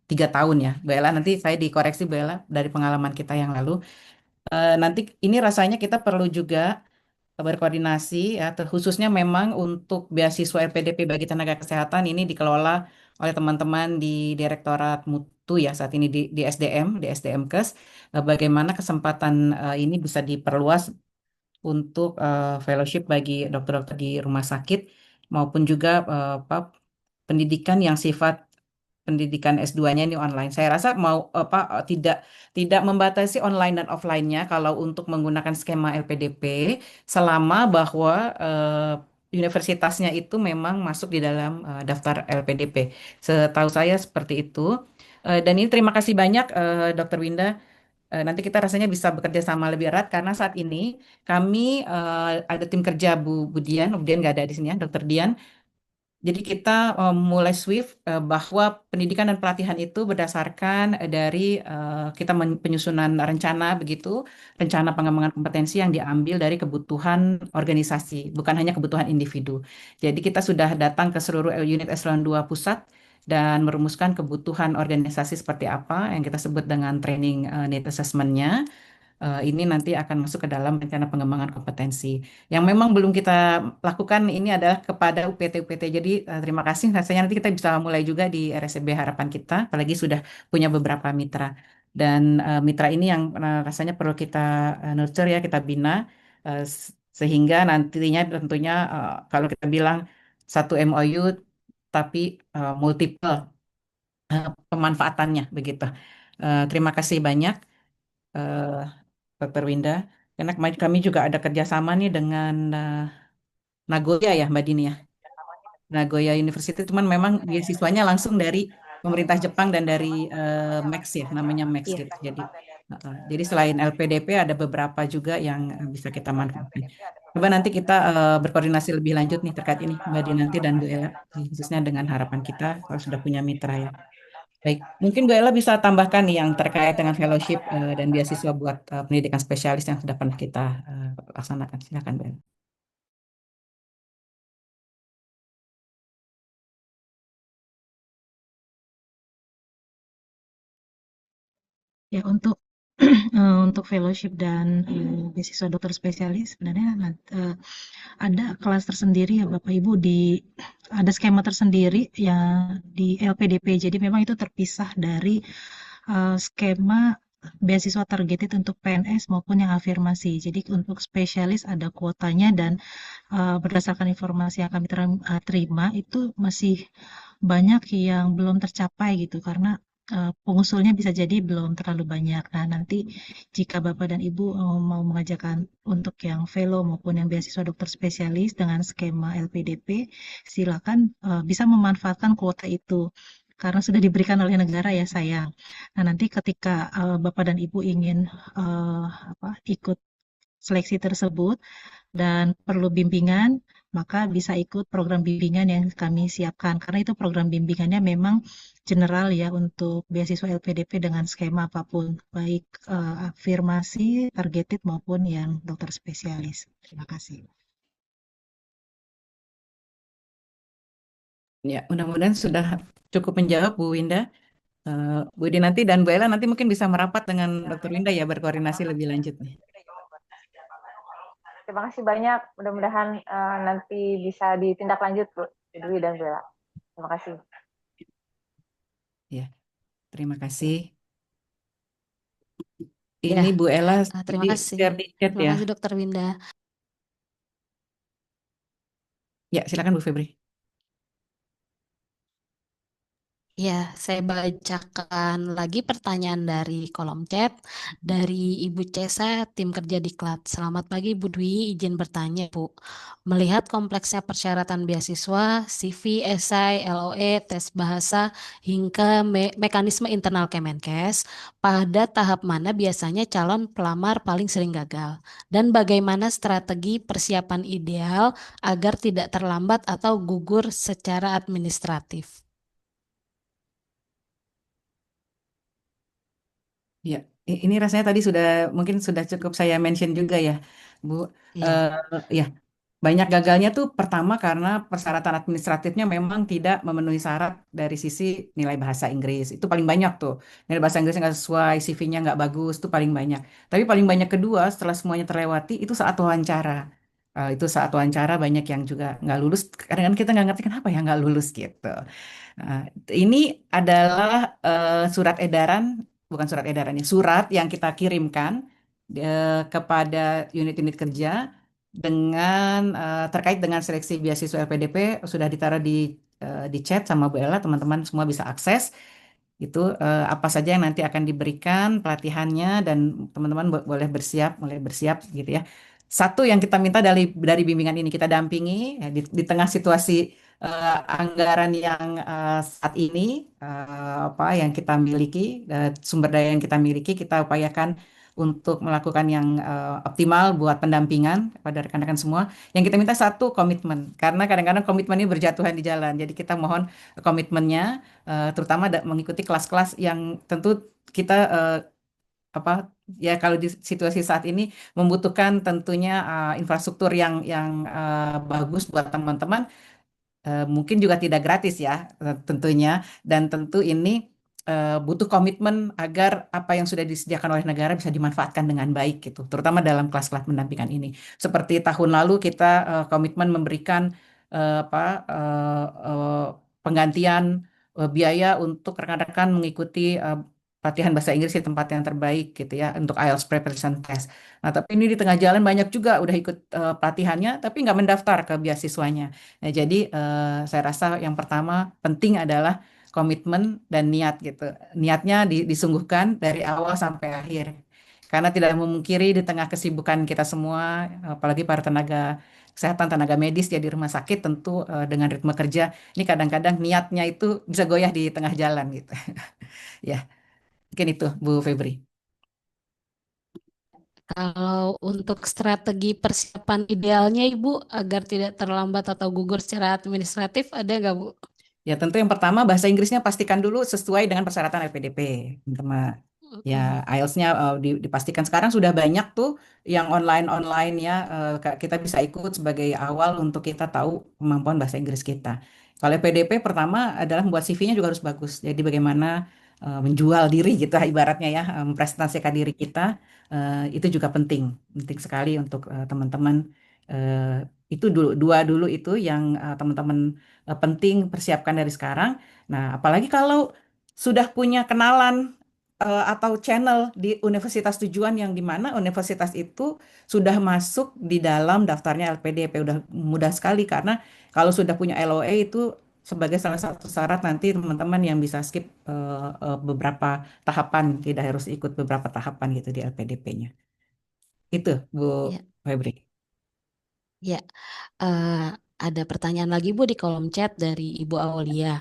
3 tahun ya. Bu Ella, nanti saya dikoreksi Bu Ella dari pengalaman kita yang lalu. Nanti ini rasanya kita perlu juga berkoordinasi ya, khususnya memang untuk beasiswa LPDP bagi tenaga kesehatan ini dikelola oleh teman-teman di Direktorat Mutu ya saat ini di SDM, di SDMkes. Bagaimana kesempatan ini bisa diperluas untuk fellowship bagi dokter-dokter di rumah sakit maupun juga pendidikan yang sifat pendidikan S2-nya ini online. Saya rasa mau tidak tidak membatasi online dan offline-nya kalau untuk menggunakan skema LPDP selama bahwa universitasnya itu memang masuk di dalam daftar LPDP. Setahu saya seperti itu. Dan ini terima kasih banyak Dr. Winda. Nanti kita rasanya bisa bekerja sama lebih erat karena saat ini kami ada tim kerja Bu Dian, Bu Dian nggak ada di sini ya, Dr. Dian. Jadi kita mulai swift bahwa pendidikan dan pelatihan itu berdasarkan dari kita penyusunan rencana begitu, rencana pengembangan kompetensi yang diambil dari kebutuhan organisasi, bukan hanya kebutuhan individu. Jadi kita sudah datang ke seluruh unit eselon 2 pusat dan merumuskan kebutuhan organisasi seperti apa yang kita sebut dengan training need assessment-nya. Ini nanti akan masuk ke dalam rencana pengembangan kompetensi. Yang memang belum kita lakukan ini adalah kepada UPT-UPT. Jadi terima kasih. Rasanya nanti kita bisa mulai juga di RSCB harapan kita, apalagi sudah punya beberapa mitra. Dan mitra ini yang rasanya perlu kita nurture ya, kita bina sehingga nantinya tentunya kalau kita bilang satu MOU tapi multiple pemanfaatannya begitu. Terima kasih banyak. eh, Dr. Winda. Karena kami juga ada kerjasama nih dengan Nagoya ya, Mbak Dini ya. Nagoya University, cuman memang beasiswanya langsung dari pemerintah Jepang dan dari Max ya, namanya Max Iya. gitu. Jadi selain LPDP ada beberapa juga yang bisa kita manfaatkan. Coba nanti kita berkoordinasi lebih lanjut nih terkait ini, Mbak Dini nanti dan Bu Ella, khususnya dengan harapan kita kalau sudah punya mitra ya. Baik, mungkin Bu Ella bisa tambahkan nih yang terkait dengan fellowship dan beasiswa buat pendidikan spesialis yang sudah pernah kita laksanakan. Silakan Bu Ella. Ya, untuk untuk fellowship dan beasiswa dokter spesialis sebenarnya ada kelas tersendiri ya Bapak Ibu ada skema tersendiri ya di LPDP. Jadi memang itu terpisah dari skema beasiswa targeted untuk PNS maupun yang afirmasi. Jadi untuk spesialis ada kuotanya dan berdasarkan informasi yang kami terima itu masih banyak yang belum tercapai gitu karena pengusulnya bisa jadi belum terlalu banyak. Nah, nanti jika Bapak dan Ibu mau mengajarkan untuk yang fellow maupun yang beasiswa dokter spesialis dengan skema LPDP, silakan bisa memanfaatkan kuota itu. Karena sudah diberikan oleh negara ya sayang. Nah, nanti ketika Bapak dan Ibu ingin ikut seleksi tersebut dan perlu bimbingan, maka bisa ikut program bimbingan yang kami siapkan. Karena itu program bimbingannya memang general ya untuk beasiswa LPDP dengan skema apapun, baik afirmasi, targeted maupun yang dokter spesialis. Terima kasih. Ya, mudah-mudahan sudah cukup menjawab Bu Winda. Bu Dinanti dan Bu Ella nanti mungkin bisa merapat dengan Dr. Winda ya berkoordinasi lebih lanjut nih. Terima kasih banyak. Mudah-mudahan nanti bisa ditindaklanjut Bu Dwi dan Bu Ella. Terima kasih. Ya, terima kasih. Ya, Ini Bu Ella terima tadi kasih. share di chat Terima ya. kasih Dokter Winda. Ya, silakan Bu Febri. Ya, saya bacakan lagi pertanyaan dari kolom chat dari Ibu Cesa, tim kerja Diklat. Selamat pagi Bu Dwi, izin bertanya Bu. Melihat kompleksnya persyaratan beasiswa, CV, esai, LOE, tes bahasa, hingga mekanisme internal Kemenkes, pada tahap mana biasanya calon pelamar paling sering gagal? Dan bagaimana strategi persiapan ideal agar tidak terlambat atau gugur secara administratif? Ya, ini rasanya tadi mungkin sudah cukup saya mention juga ya, Bu. Iya. Ya, banyak gagalnya tuh pertama karena persyaratan administratifnya memang tidak memenuhi syarat dari sisi nilai bahasa Inggris. Itu paling banyak tuh. Nilai bahasa Inggrisnya nggak sesuai, CV-nya nggak bagus, itu paling banyak. Tapi paling banyak kedua setelah semuanya terlewati itu saat wawancara. Itu saat wawancara banyak yang juga nggak lulus. Kadang-kadang kita nggak ngerti kenapa ya nggak lulus gitu. Nah, ini adalah surat edaran, bukan surat edaran ya, surat yang kita kirimkan kepada unit-unit kerja dengan terkait dengan seleksi beasiswa LPDP sudah ditaruh di chat sama Bu Ella, teman-teman semua bisa akses. Itu apa saja yang nanti akan diberikan pelatihannya dan teman-teman boleh bersiap gitu ya. Satu yang kita minta dari bimbingan ini kita dampingi ya, di tengah situasi anggaran yang saat ini apa yang kita miliki, sumber daya yang kita miliki, kita upayakan untuk melakukan yang optimal buat pendampingan kepada rekan-rekan semua. Yang kita minta satu komitmen, karena kadang-kadang komitmen ini berjatuhan di jalan. Jadi kita mohon komitmennya, terutama mengikuti kelas-kelas yang tentu kita apa ya kalau di situasi saat ini membutuhkan tentunya infrastruktur yang bagus buat teman-teman. Mungkin juga tidak gratis ya, tentunya. Dan tentu ini butuh komitmen agar apa yang sudah disediakan oleh negara bisa dimanfaatkan dengan baik gitu, terutama dalam kelas-kelas pendampingan ini. Seperti tahun lalu kita komitmen memberikan apa eh, penggantian biaya untuk rekan-rekan mengikuti pelatihan bahasa Inggris di tempat yang terbaik gitu ya untuk IELTS Preparation Test. Nah, tapi ini di tengah jalan banyak juga udah ikut pelatihannya tapi nggak mendaftar ke beasiswanya. Nah, jadi saya rasa yang pertama penting adalah komitmen dan niat gitu. Niatnya disungguhkan dari awal sampai akhir. Karena tidak memungkiri di tengah kesibukan kita semua, apalagi para tenaga kesehatan, tenaga medis ya di rumah sakit tentu dengan ritme kerja, ini kadang-kadang niatnya itu bisa goyah di tengah jalan gitu. Ya, mungkin itu Bu Febri. Kalau untuk strategi persiapan idealnya Ibu agar tidak terlambat atau gugur secara administratif ada nggak Bu? Ya tentu yang pertama bahasa Inggrisnya pastikan dulu sesuai dengan persyaratan LPDP, teman-teman. Ya IELTS-nya dipastikan sekarang sudah banyak tuh yang online-online ya, kita bisa ikut sebagai awal untuk kita tahu kemampuan bahasa Inggris kita. Kalau LPDP pertama adalah membuat CV-nya juga harus bagus. Jadi bagaimana menjual diri gitu ibaratnya ya, mempresentasikan diri kita, itu juga penting, penting sekali untuk teman-teman. Eh, itu dua dulu itu yang teman-teman penting persiapkan dari sekarang. Nah, apalagi kalau sudah punya kenalan atau channel di universitas tujuan yang di mana universitas itu sudah masuk di dalam daftarnya LPDP. Udah mudah sekali karena kalau sudah punya LOE itu sebagai salah satu syarat nanti teman-teman yang bisa skip beberapa tahapan, tidak harus ikut beberapa tahapan gitu di LPDP-nya. Itu Bu Ya, Febri. ya. Eh, ada pertanyaan lagi Bu di kolom chat dari Ibu Aulia.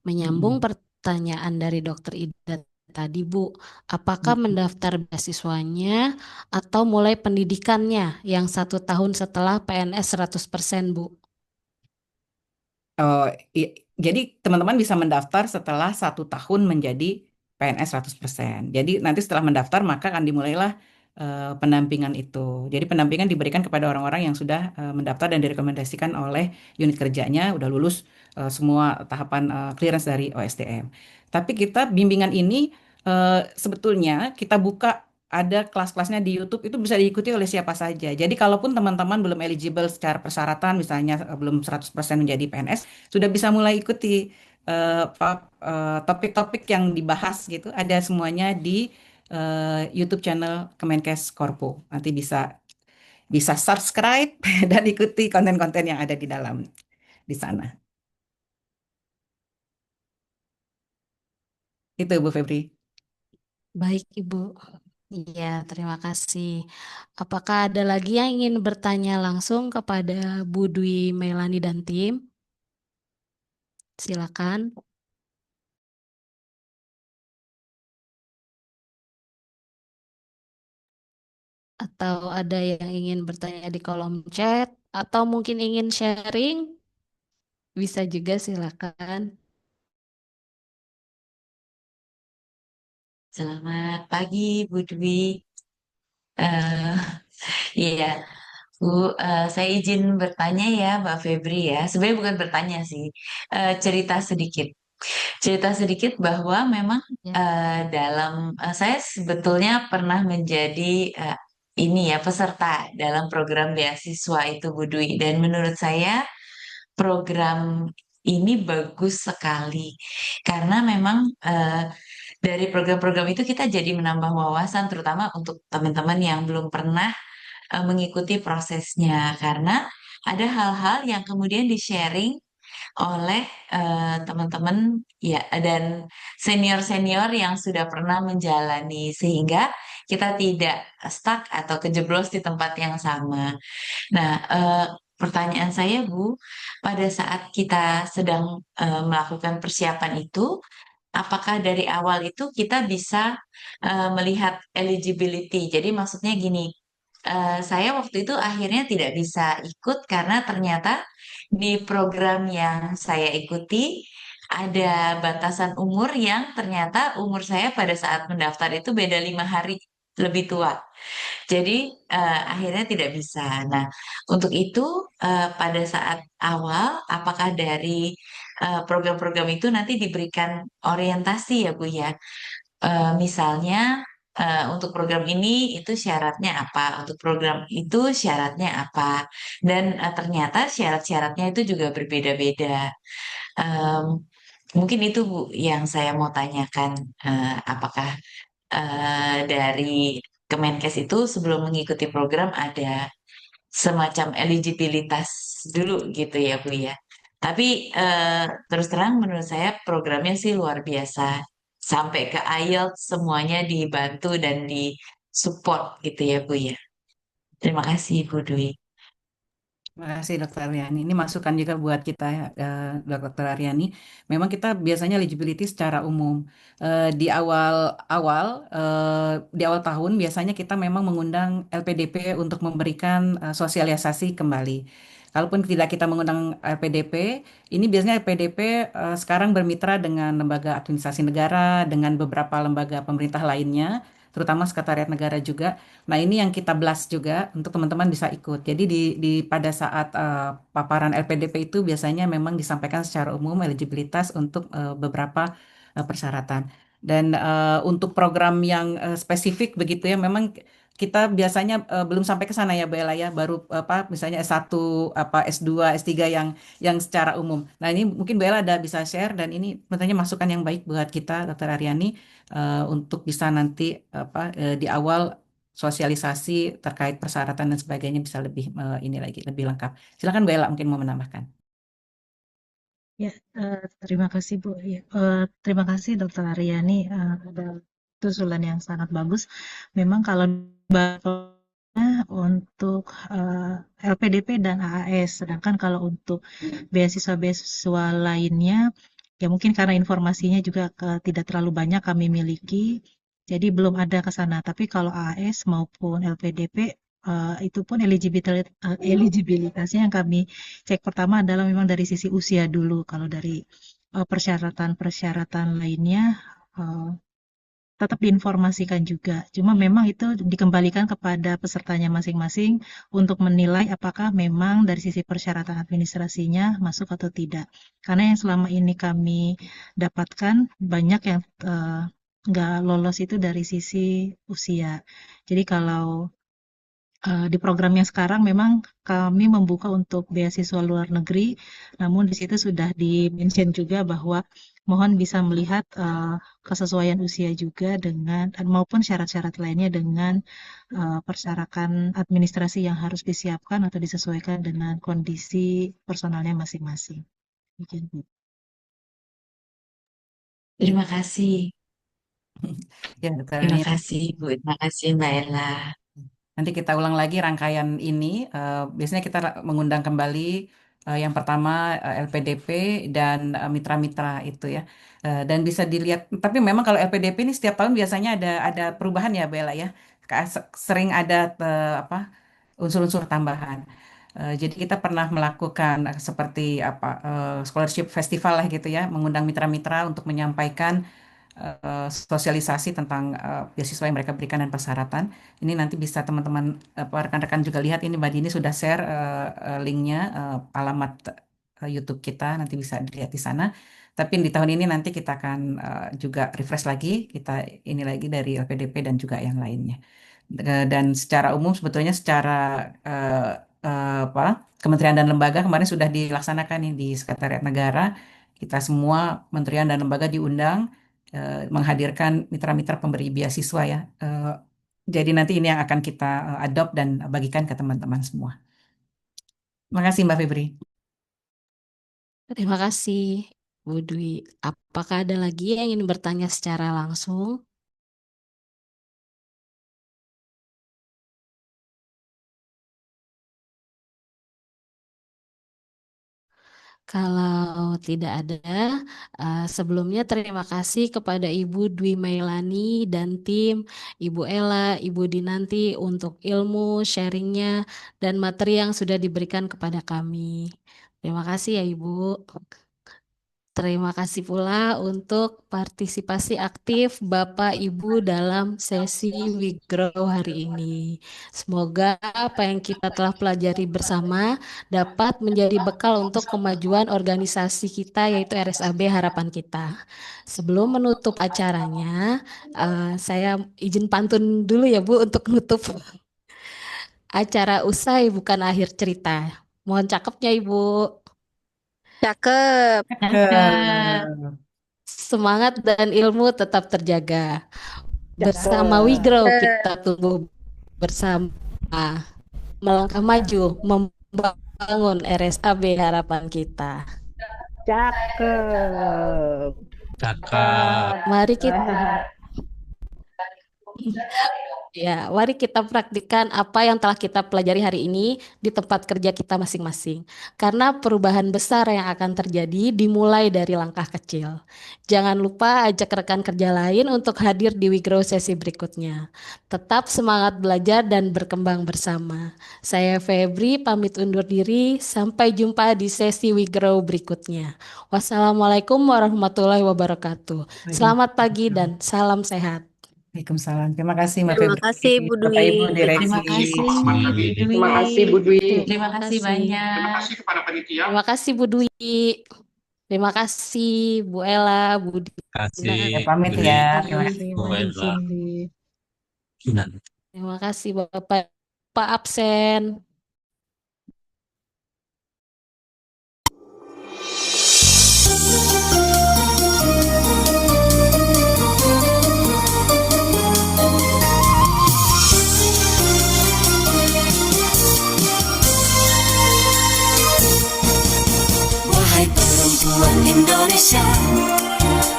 Menyambung Mm-mm. pertanyaan dari Dokter Ida tadi, Bu, apakah Mm-mm. mendaftar beasiswanya atau mulai pendidikannya yang 1 tahun setelah PNS 100%, Bu? Oh, jadi teman-teman bisa mendaftar setelah 1 tahun menjadi PNS 100%. Jadi nanti setelah mendaftar maka akan dimulailah pendampingan itu. Jadi pendampingan diberikan kepada orang-orang yang sudah mendaftar dan direkomendasikan oleh unit kerjanya, udah lulus semua tahapan clearance dari OSDM. Tapi kita bimbingan ini sebetulnya kita buka, ada kelas-kelasnya di YouTube, itu bisa diikuti oleh siapa saja. Jadi kalaupun teman-teman belum eligible secara persyaratan, misalnya belum 100% menjadi PNS, sudah bisa mulai ikuti topik-topik yang dibahas gitu. Ada semuanya di YouTube channel Kemenkes Korpo. Nanti bisa bisa subscribe dan ikuti konten-konten yang ada di dalam di sana. Itu Bu Febri. Baik, Ibu. Iya, terima kasih. Apakah ada lagi yang ingin bertanya langsung kepada Bu Dwi Melani dan tim? Silakan. Atau ada yang ingin bertanya di kolom chat atau mungkin ingin sharing? Bisa juga silakan. Selamat pagi, Bu Dwi. Eh, iya, Bu, saya izin bertanya ya, Mbak Febri ya. Sebenarnya bukan bertanya sih, cerita sedikit. Cerita sedikit bahwa memang Ya. dalam saya sebetulnya pernah menjadi ini ya peserta dalam program beasiswa itu, Bu Dwi. Dan menurut saya program ini bagus sekali karena memang dari program-program itu kita jadi menambah wawasan, terutama untuk teman-teman yang belum pernah mengikuti prosesnya, karena ada hal-hal yang kemudian di-sharing oleh teman-teman ya dan senior-senior yang sudah pernah menjalani, sehingga kita tidak stuck atau kejeblos di tempat yang sama. Nah, pertanyaan saya, Bu, pada saat kita sedang melakukan persiapan itu, apakah dari awal itu kita bisa melihat eligibility? Jadi maksudnya gini, saya waktu itu akhirnya tidak bisa ikut karena ternyata di program yang saya ikuti ada batasan umur yang ternyata umur saya pada saat mendaftar itu beda 5 hari lebih tua. Jadi akhirnya tidak bisa. Nah, untuk itu pada saat awal, apakah dari program-program itu nanti diberikan orientasi ya Bu ya? Misalnya untuk program ini itu syaratnya apa, untuk program itu syaratnya apa, dan ternyata syarat-syaratnya itu juga berbeda-beda. Em, Mungkin itu Bu yang saya mau tanyakan, apakah dari Kemenkes itu sebelum mengikuti program ada semacam eligibilitas dulu gitu ya Bu ya. Tapi terus terang menurut saya programnya sih luar biasa. Sampai ke IELTS semuanya dibantu dan disupport gitu ya Bu ya. Terima kasih Bu Dwi. Terima kasih Dokter Aryani. Ini masukan juga buat kita ya, Dokter Aryani. Memang kita biasanya eligibility secara umum. Di awal di awal tahun biasanya kita memang mengundang LPDP untuk memberikan sosialisasi kembali. Kalaupun tidak kita mengundang LPDP, ini biasanya LPDP sekarang bermitra dengan lembaga administrasi negara, dengan beberapa lembaga pemerintah lainnya, terutama sekretariat negara juga. Nah, ini yang kita blast juga untuk teman-teman bisa ikut. Jadi di pada saat paparan LPDP itu biasanya memang disampaikan secara umum eligibilitas untuk beberapa persyaratan. Dan untuk program yang spesifik begitu ya, memang kita biasanya belum sampai ke sana ya, Bella ya, baru apa misalnya S1, apa S2, S3 yang secara umum. Nah, ini mungkin Bella ada bisa share dan ini tentunya masukan yang baik buat kita, Dokter Aryani, untuk bisa nanti apa di awal sosialisasi terkait persyaratan dan sebagainya bisa lebih ini lagi lebih lengkap. Silakan Bella mungkin mau menambahkan. Ya, terima kasih Bu. Ya, terima kasih Dokter Aryani. Ada usulan yang sangat bagus. Memang kalau untuk LPDP dan AAS, sedangkan kalau untuk beasiswa-beasiswa lainnya, ya mungkin karena informasinya juga tidak terlalu banyak kami miliki, jadi belum ada ke sana. Tapi kalau AAS maupun LPDP, itu pun eligibilitasnya yang kami cek pertama adalah memang dari sisi usia dulu. Kalau dari persyaratan-persyaratan lainnya, eh, tetap diinformasikan juga. Cuma memang itu dikembalikan kepada pesertanya masing-masing untuk menilai apakah memang dari sisi persyaratan administrasinya masuk atau tidak. Karena yang selama ini kami dapatkan banyak yang nggak lolos itu dari sisi usia. Jadi kalau di program yang sekarang memang kami membuka untuk beasiswa luar negeri, namun di situ sudah di-mention juga bahwa mohon bisa melihat kesesuaian usia juga dengan maupun syarat-syarat lainnya dengan persyaratan administrasi yang harus disiapkan atau disesuaikan dengan kondisi personalnya masing-masing. Demikian, Bu. Terima kasih. Ya, Dokter Terima Aryani. kasih, Bu. Terima kasih, Mbak Ella. Nanti kita ulang lagi rangkaian ini. Biasanya kita mengundang kembali yang pertama LPDP dan mitra-mitra itu ya. Dan bisa dilihat. Tapi memang kalau LPDP ini setiap tahun biasanya ada perubahan ya, Bella ya. Sering ada apa unsur-unsur tambahan. Jadi kita pernah melakukan seperti apa scholarship festival lah gitu ya, mengundang mitra-mitra untuk menyampaikan sosialisasi tentang beasiswa yang mereka berikan dan persyaratan. Ini nanti bisa teman-teman rekan-rekan juga lihat ini Mbak Dini sudah share linknya alamat YouTube kita nanti bisa dilihat di sana. Tapi di tahun ini nanti kita akan juga refresh lagi kita ini lagi dari LPDP dan juga yang lainnya. Dan secara umum sebetulnya secara apa kementerian dan lembaga kemarin sudah dilaksanakan nih di Sekretariat Negara. Kita semua kementerian dan lembaga diundang menghadirkan mitra-mitra pemberi beasiswa ya. Jadi nanti ini yang akan kita adopt dan bagikan ke teman-teman semua. Terima kasih Mbak Febri. Terima kasih, Bu Dwi. Apakah ada lagi yang ingin bertanya secara langsung? Kalau tidak ada, sebelumnya terima kasih kepada Ibu Dwi Mailani dan tim, Ibu Ella, Ibu Dinanti untuk ilmu, sharingnya, dan materi yang sudah diberikan kepada kami. Terima kasih ya Ibu. Terima kasih pula untuk partisipasi aktif Bapak Ibu dalam sesi We Grow hari ini. Semoga apa yang kita telah pelajari bersama dapat menjadi bekal untuk kemajuan organisasi kita yaitu RSAB Harapan Kita. Sebelum menutup acaranya, saya izin pantun dulu ya Bu untuk menutup acara usai bukan akhir cerita. Mohon cakepnya Ibu. Cakep. Semangat dan ilmu tetap terjaga. Bersama We Grow kita tumbuh bersama, melangkah maju, membangun RSAB Harapan Kita. Cakep. Kakak. Mari kita mari kita praktikkan apa yang telah kita pelajari hari ini di tempat kerja kita masing-masing. Karena perubahan besar yang akan terjadi dimulai dari langkah kecil. Jangan lupa ajak rekan kerja lain untuk hadir di We Grow sesi berikutnya. Tetap semangat belajar dan berkembang bersama. Saya Febri pamit undur diri. Sampai jumpa di sesi We Grow berikutnya. Wassalamualaikum warahmatullahi wabarakatuh. Selamat pagi dan salam sehat. Waalaikumsalam. Terima kasih Mbak Terima Febri. kasih Bu Bapak Dwi. Ibu direksi. Terima kasih, Bu Dwi. Terima kasih Bu Dwi. Terima kasih banyak. Terima kasih kepada panitia. Terima kasih Bu Dwi. Terima kasih Bu Ella, Bu Dina. Ya Kasih pamit Dwi, ya. Terima kasih. Terima Bu kasih, Ella. Cindy. Gina. Terima kasih Bapak. Pak absen. Wahai perempuan Indonesia,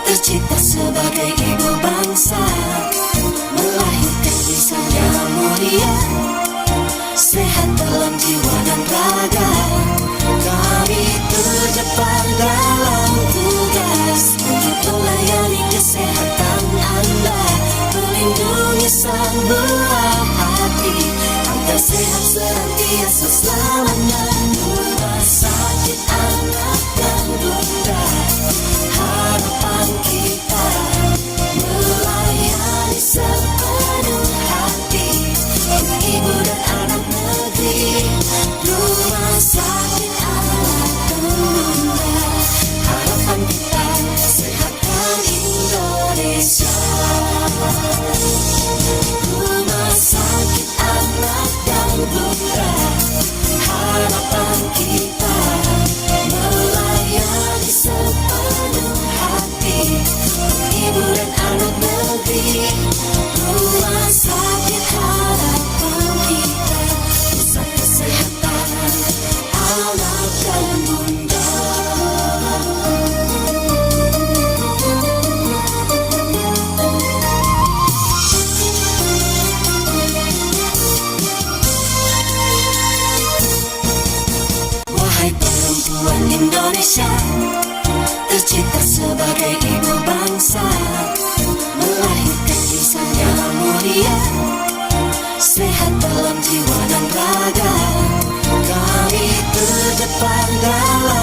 tercipta sebagai ibu bangsa, melahirkan di sana mulia, sehat dalam jiwa dan raga. Kami terdepan dalam tugas untuk melayani kesehatan Anda, melindungi sang buah hati, agar sehat senantiasa selamanya. Rumah sakit anak dan bunda, harapan kita melayani sepenuh hati untuk ibu dan anak negeri. Rumah sakit anak dan bunda, harapan kita sehatkan Indonesia. Rumah sakit anak dan bunda, harapan kita melayani sepenuh hati untuk ibu dan anak negeri. Rumah sakit harapan kita, pusat kesehatan anak dan bunda. Wahai perempuan Indonesia, tercipta sebagai ibu bangsa, melahirkan di sana mulia, sehat dalam jiwa dan raga. Kami terdepan dalam